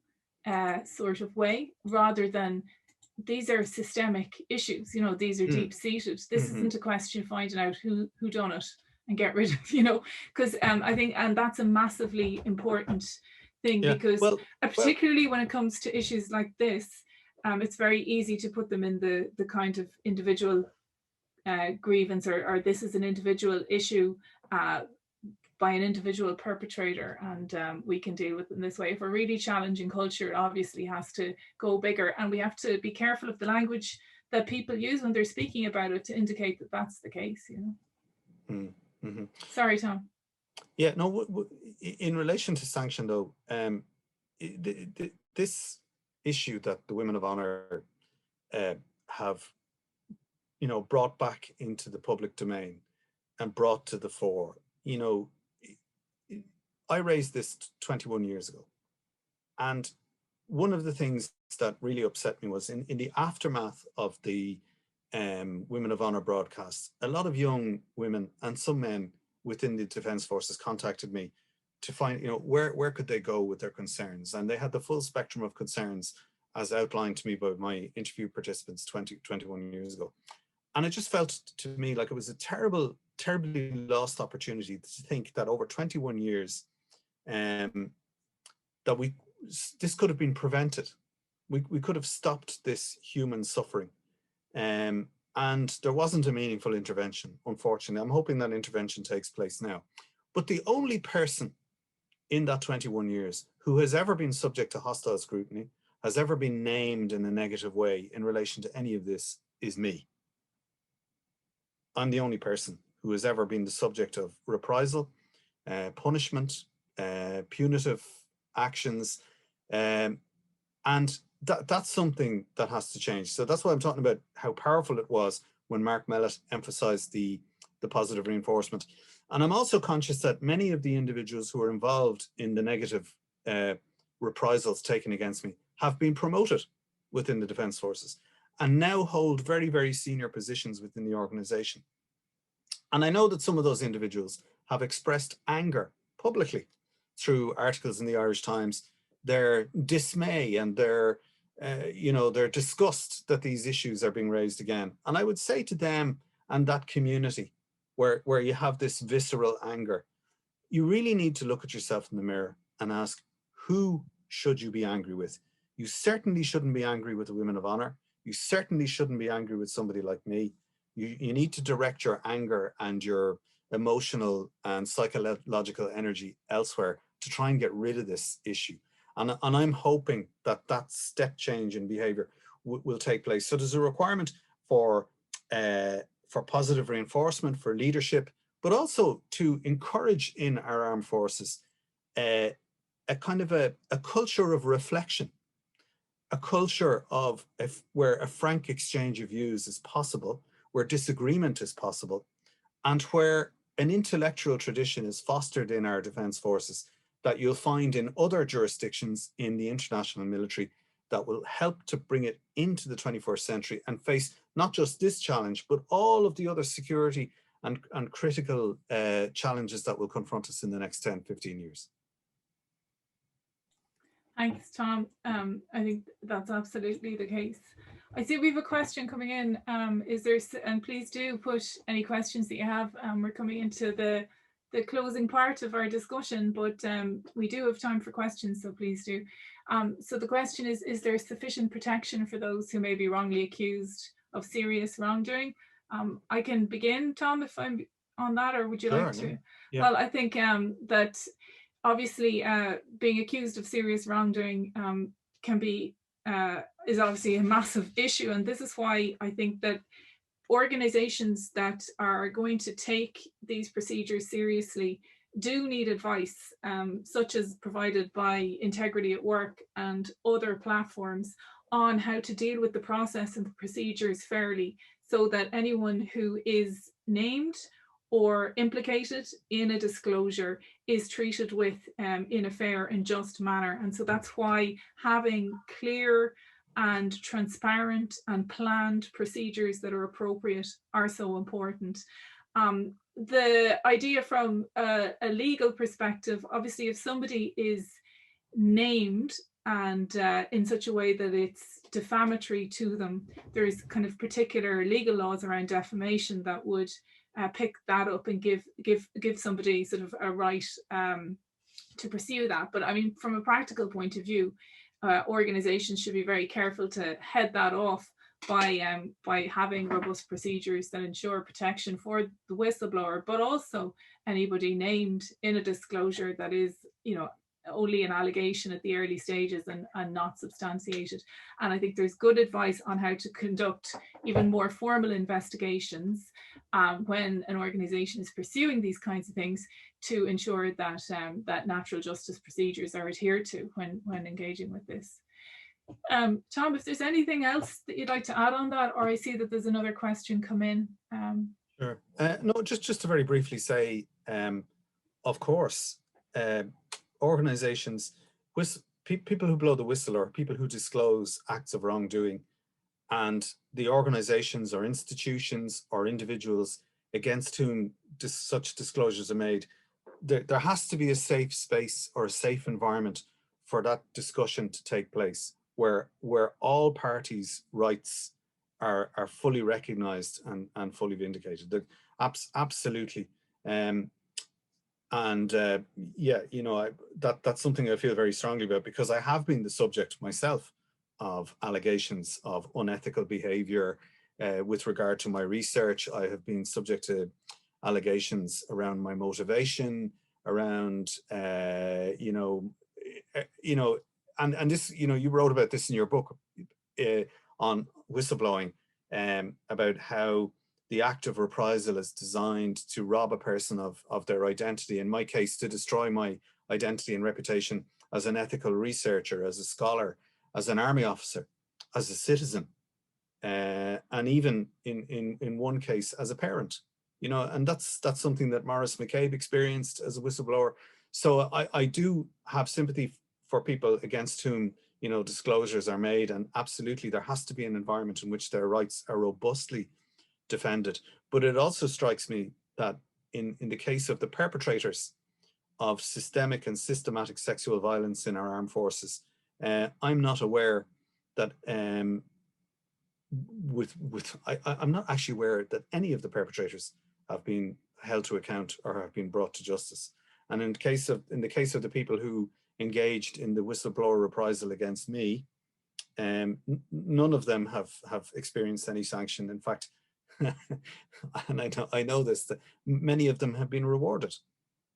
sort of way, rather than these are systemic issues, you know, these are deep-seated. This isn't a question finding out who done it and get rid of, you know, because I think, and that's a massively important thing, because particularly when it comes to issues like this, it's very easy to put them in the kind of individual grievance, or this is an individual issue by an individual perpetrator, and we can deal with it in this way. If we're really challenging culture, it obviously has to go bigger, and we have to be careful of the language that people use when they're speaking about it to indicate that that's the case, you know. Sorry, Tom. Yeah, no, in relation to sanction though, this issue that the Women of Honor have, you know, brought back into the public domain and brought to the fore, you know, I raised this 21 years ago. And one of the things that really upset me was in the aftermath of the Women of Honor broadcasts, a lot of young women and some men within the Defence Forces contacted me to find, you know, where could they go with their concerns. And they had the full spectrum of concerns as outlined to me by my interview participants 21 years ago. And it just felt to me like it was a terribly lost opportunity to think that over 21 years, that this could have been prevented. We could have stopped this human suffering. And there wasn't a meaningful intervention, unfortunately. I'm hoping that intervention takes place now. But the only person in that 21 years who has ever been subject to hostile scrutiny, has ever been named in a negative way in relation to any of this, is me. I'm the only person who has ever been the subject of reprisal, punishment, punitive actions, and that's something that has to change. So that's why I'm talking about how powerful it was when Mark Mellett emphasized the positive reinforcement. And I'm also conscious that many of the individuals who are involved in the negative reprisals taken against me have been promoted within the Defence Forces and now hold very, very senior positions within the organization. And I know that some of those individuals have expressed anger publicly through articles in the Irish Times, their dismay and their, their disgust that these issues are being raised again. And I would say to them and that community where you have this visceral anger, you really need to look at yourself in the mirror and ask, who should you be angry with? You certainly shouldn't be angry with the women of honor. You certainly shouldn't be angry with somebody like me. You need to direct your anger and your emotional and psychological energy elsewhere to try and get rid of this issue. And I'm hoping that that step change in behavior will take place. So there's a requirement for positive reinforcement, for leadership, but also to encourage in our armed forces a kind of a culture of reflection, a culture of where a frank exchange of views is possible, where disagreement is possible, and where an intellectual tradition is fostered in our defence forces that you'll find in other jurisdictions in the international military that will help to bring it into the 21st century and face not just this challenge, but all of the other security and critical challenges that will confront us in the next 10, 15 years. Thanks, Tom. I think that's absolutely the case. I see we have a question coming in. Is there, and please do put any questions that you have. We're coming into the closing part of our discussion, but we do have time for questions, so please do. So the question is there sufficient protection for those who may be wrongly accused of serious wrongdoing? I can begin, Tom, if I'm on that, or would you like to? Yeah. Well, I think that obviously being accused of serious wrongdoing can be is obviously a massive issue, and this is why I think that organizations that are going to take these procedures seriously do need advice, such as provided by Integrity at Work and other platforms, on how to deal with the process and the procedures fairly, so that anyone who is named or implicated in a disclosure is treated with in a fair and just manner. And so that's why having clear and transparent and planned procedures that are appropriate are so important. The idea from a legal perspective, obviously if somebody is named and in such a way that it's defamatory to them, there's kind of particular legal laws around defamation that would pick that up and give somebody sort of a right to pursue that. But I mean, from a practical point of view, organizations should be very careful to head that off by having robust procedures that ensure protection for the whistleblower, but also anybody named in a disclosure that is, only an allegation at the early stages and not substantiated. And I think there's good advice on how to conduct even more formal investigations when an organization is pursuing these kinds of things, to ensure that that natural justice procedures are adhered to when engaging with this. Tom, if there's anything else that you'd like to add on that, or I see that there's another question come in. Sure. No, just to very briefly say, of course, organizations, people who blow the whistle, or people who disclose acts of wrongdoing, and the organizations or institutions or individuals against whom such disclosures are made, there has to be a safe space or a safe environment for that discussion to take place, where all parties' rights are fully recognized and fully vindicated. Absolutely. That's something I feel very strongly about, because I have been the subject myself of allegations of unethical behavior with regard to my research. I have been subject to allegations around my motivation, around and this, you wrote about this in your book on whistleblowing, about how the act of reprisal is designed to rob a person of their identity. In my case, to destroy my identity and reputation as an ethical researcher, as a scholar, as an army officer, as a citizen, and even in one case as a parent. And that's something that Maurice McCabe experienced as a whistleblower. So I do have sympathy for people against whom disclosures are made, and absolutely there has to be an environment in which their rights are robustly defended. But it also strikes me that in the case of the perpetrators of systemic and systematic sexual violence in our armed forces, I'm not aware that I'm not actually aware that any of the perpetrators have been held to account or have been brought to justice. And in the case of the people who engaged in the whistleblower reprisal against me, none of them have experienced any sanction. In fact, and I know this, that many of them have been rewarded.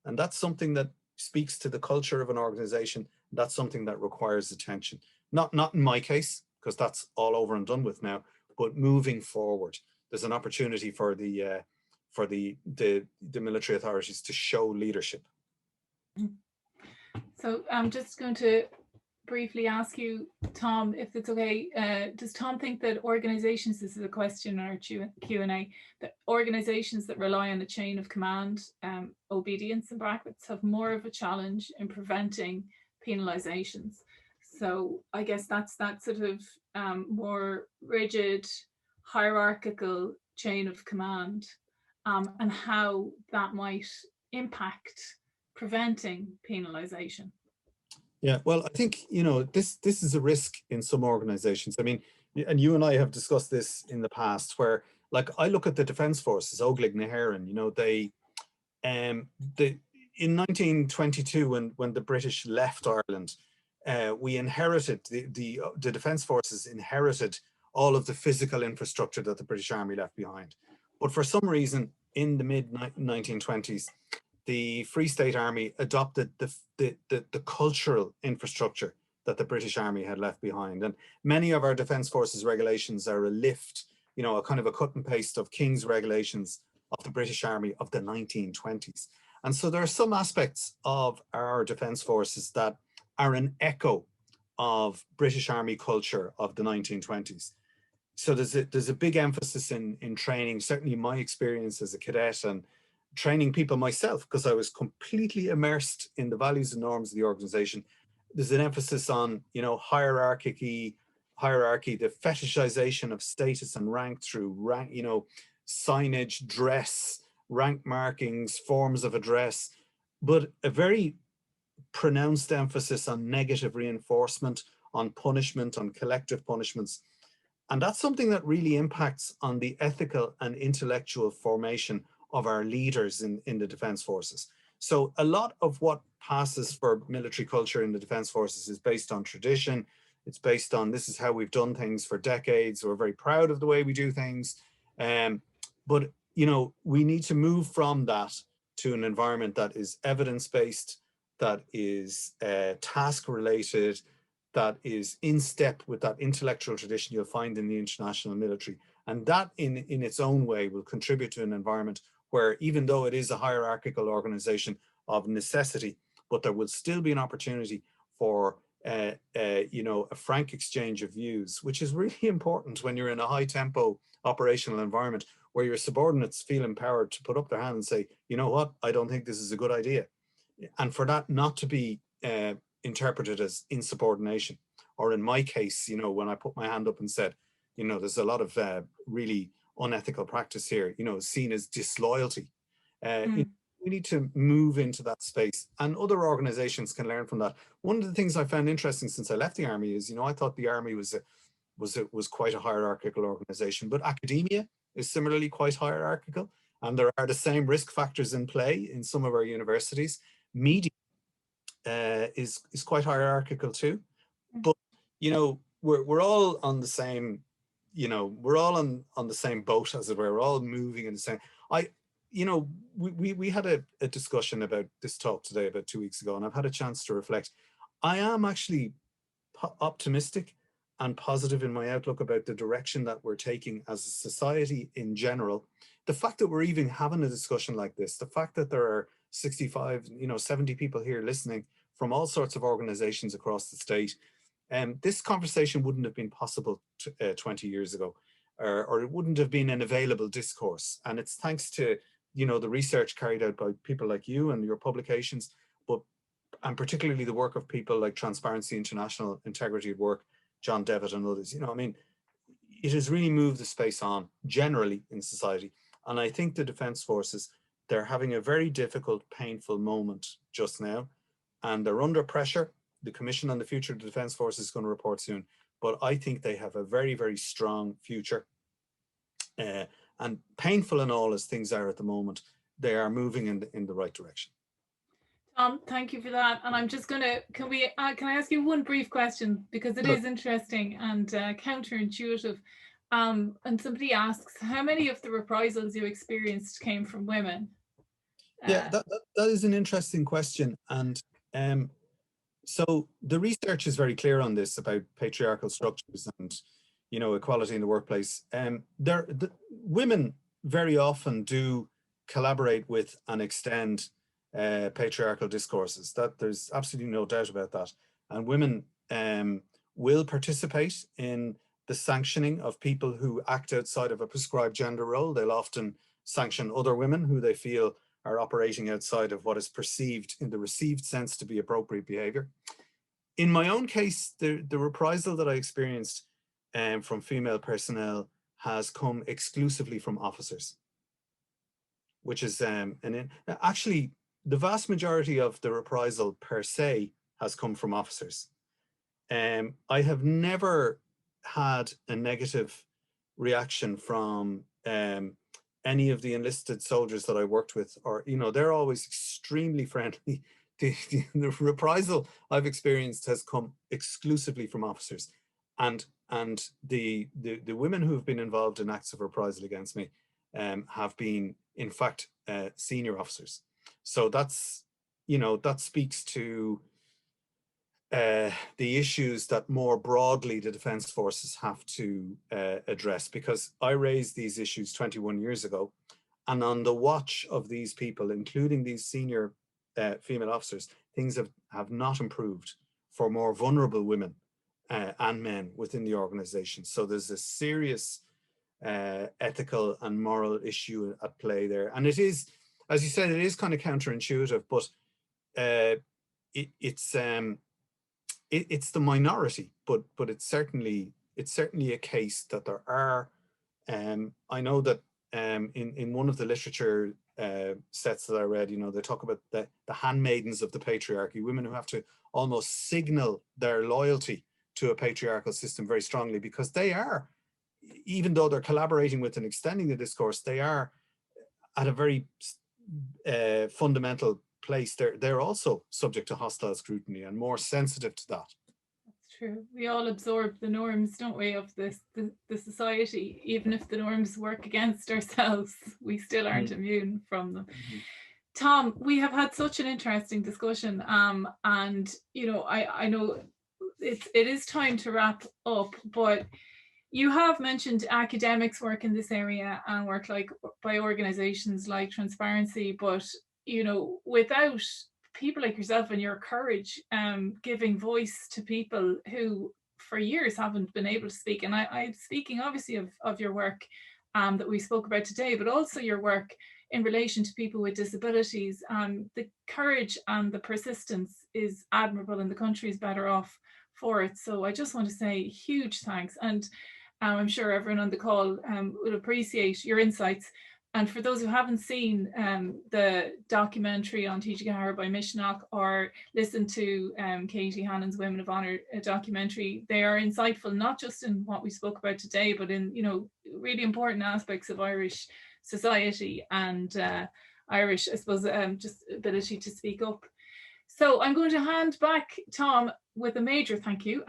And that's something that speaks to the culture of an organization. That's something that requires attention. Not in my case, because that's all over and done with now, but moving forward, there's an opportunity for the military authorities to show leadership. So I'm just going to briefly ask you, Tom, if it's okay, does Tom think that organizations, this is a question in our Q&A, that organizations that rely on a chain of command, obedience in brackets, have more of a challenge in preventing penalizations? So I guess that's that sort of more rigid, hierarchical chain of command, and how that might impact preventing penalization. Yeah, well, I think, this is a risk in some organizations. I mean, and you and I have discussed this in the past, where, like, I look at the Defence Forces, Óglaigh na hÉireann, they in 1922, when the British left Ireland, we inherited, the Defence Forces inherited all of the physical infrastructure that the British Army left behind. But for some reason, in the mid-1920s, the Free State Army adopted the cultural infrastructure that the British Army had left behind. And many of our Defence Forces regulations are a lift, a kind of a cut and paste of King's regulations of the British Army of the 1920s. And so there are some aspects of our Defence Forces that are an echo of British Army culture of the 1920s. So there's a big emphasis in training, certainly my experience as a cadet and training people myself, because I was completely immersed in the values and norms of the organization. There's an emphasis on, hierarchy, the fetishization of status and rank through rank, signage, dress, rank markings, forms of address, but a very pronounced emphasis on negative reinforcement, on punishment, on collective punishments. And that's something that really impacts on the ethical and intellectual formation of our leaders in the Defence Forces. So a lot of what passes for military culture in the Defence Forces is based on tradition. It's based on, this is how we've done things for decades. We're very proud of the way we do things. But, we need to move from that to an environment that is evidence-based, that is task-related, that is in step with that intellectual tradition you'll find in the international military. And that in its own way will contribute to an environment where, even though it is a hierarchical organization of necessity, but there will still be an opportunity for a frank exchange of views, which is really important when you're in a high tempo operational environment where your subordinates feel empowered to put up their hand and say, you know what, I don't think this is a good idea. And for that not to be interpreted as insubordination, or in my case, when I put my hand up and said, there's a lot of really unethical practice here, seen as disloyalty. We need to move into that space, and other organizations can learn from that. One of the things I found interesting since I left the army is, I thought the army was quite a hierarchical organization, but academia is similarly quite hierarchical, and there are the same risk factors in play in some of our universities. Media is quite hierarchical too, but we're all on the same, we're all on the same boat, as it were. We're all moving in the same. We had a discussion about this talk today about 2 weeks ago, and I've had a chance to reflect. I am actually optimistic and positive in my outlook about the direction that we're taking as a society in general. The fact that we're even having a discussion like this, the fact that there are 65, 70 people here listening from all sorts of organizations across the state, this conversation wouldn't have been possible 20 years ago, or it wouldn't have been an available discourse. And it's thanks to, the research carried out by people like you and your publications, and particularly the work of people like Transparency International, Integrity at Work, John Devitt and others. It has really moved the space on generally in society. And I think the Defence Forces they're having a very difficult, painful moment just now, and they're under pressure. The Commission on the Future of the Defence Force is going to report soon, but I think they have a very, very strong future. And painful and all as things are at the moment, they are moving in the right direction. Tom, thank you for that. And I'm just going to, can I ask you one brief question, because it is interesting and counterintuitive. And somebody asks, how many of the reprisals you experienced came from women? Yeah, that is an interesting question. And so the research is very clear on this about patriarchal structures and, you know, equality in the workplace. Women very often do collaborate with and extend patriarchal discourses. That there's absolutely no doubt about that. And women will participate in the sanctioning of people who act outside of a prescribed gender role. They'll often sanction other women who they feel are operating outside of what is perceived in the received sense to be appropriate behavior. In my own case, the reprisal that I experienced from female personnel has come exclusively from officers, which is, actually the vast majority of the reprisal per se has come from officers. I have never had a negative reaction from any of the enlisted soldiers that I worked with, or, you know, they're always extremely friendly. The reprisal I've experienced has come exclusively from officers, and the women who have been involved in acts of reprisal against me have been, in fact, senior officers. So that's, you know, that speaks to the issues that more broadly the Defence Forces have to address, because I raised these issues 21 years ago, and on the watch of these people, including these senior female officers, things have not improved for more vulnerable women and men within the organisation. So there's a serious ethical and moral issue at play there. And it is, as you said, it is kind of counterintuitive, but it's the minority, but it's certainly a case that there are. I know that in one of the literature sets that I read, you know, they talk about the handmaidens of the patriarchy, women who have to almost signal their loyalty to a patriarchal system very strongly, because they are, even though they're collaborating with and extending the discourse, they are at a very fundamental place. They're also subject to hostile scrutiny and more sensitive to that. That's true. We all absorb the norms, don't we, of the society. Even if the norms work against ourselves, we still aren't immune from them. Tom, we have had such an interesting discussion, and, you know, I know it is time to wrap up, but you have mentioned academics work in this area and work like by organizations like Transparency, but, you know, without people like yourself and your courage giving voice to people who for years haven't been able to speak, and I'm speaking obviously of your work that we spoke about today, but also your work in relation to people with disabilities, the courage and the persistence is admirable, and the country is better off for it. So I just want to say huge thanks, and I'm sure everyone on the call will appreciate your insights. And for those who haven't seen the documentary on T.G. Gahara by Mishnach, or listened to Katie Hannon's Women of Honour documentary, they are insightful, not just in what we spoke about today, but in, you know, really important aspects of Irish society and Irish, I suppose, just ability to speak up. So I'm going to hand back, Tom, with a major thank you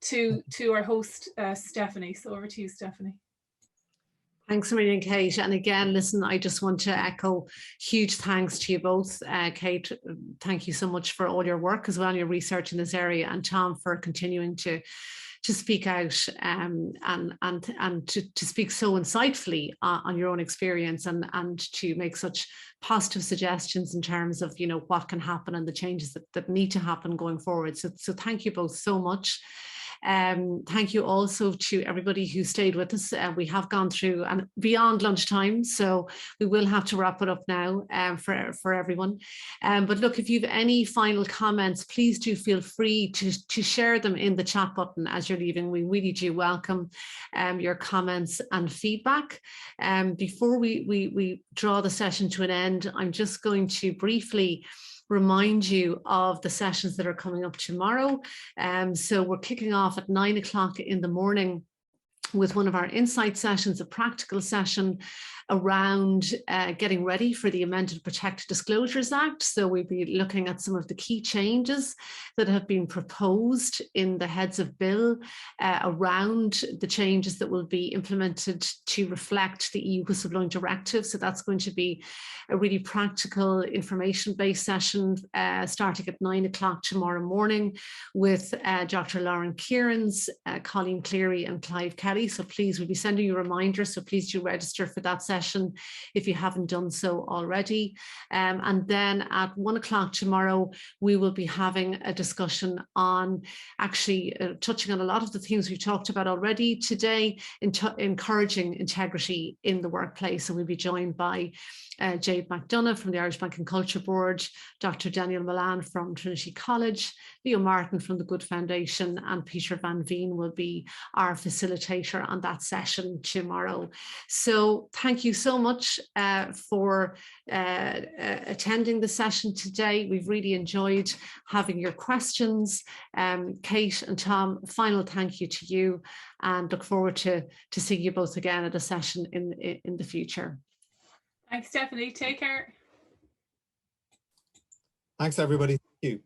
to our host, Stephanie. So over to you, Stephanie. Thanks a million, Kate. And again, listen, I just want to echo huge thanks to you both. Kate, thank you so much for all your work as well, your research in this area, and Tom for continuing to speak out and to speak so insightfully on your own experience and to make such positive suggestions in terms of, you know, what can happen and the changes that need to happen going forward. So thank you both so much. Thank you also to everybody who stayed with us. We have gone through and beyond lunchtime, so we will have to wrap it up now for everyone. But look, if you have any final comments, please do feel free to share them in the chat button as you're leaving. We really do welcome your comments and feedback. Before we draw the session to an end, I'm just going to briefly remind you of the sessions that are coming up tomorrow. So we're kicking off at 9 o'clock in the morning with one of our insight sessions, a practical session around getting ready for the amended Protect Disclosures Act. So we'll be looking at some of the key changes that have been proposed in the heads of bill around the changes that will be implemented to reflect the EU Whistleblowing Directive. So that's going to be a really practical information-based session starting at 9 o'clock tomorrow morning with Dr. Lauren Kierans, Colleen Cleary and Clive Kelly. So please, we'll be sending you a reminder. So please do register for that session if you haven't done so already. And then at 1 o'clock tomorrow, we will be having a discussion on actually touching on a lot of the themes we've talked about already today, encouraging integrity in the workplace. And we'll be joined by Jade McDonough from the Irish Bank and Culture Board, Dr. Daniel Milan from Trinity College, Leo Martin from the Good Foundation, and Peter Van Veen will be our facilitator on that session tomorrow. So thank you so much for attending the session today. We've really enjoyed having your questions. Kate and Tom, final thank you to you, and look forward to seeing you both again at a session in the future. Thanks, Stephanie. Take care. Thanks, everybody. Thank you.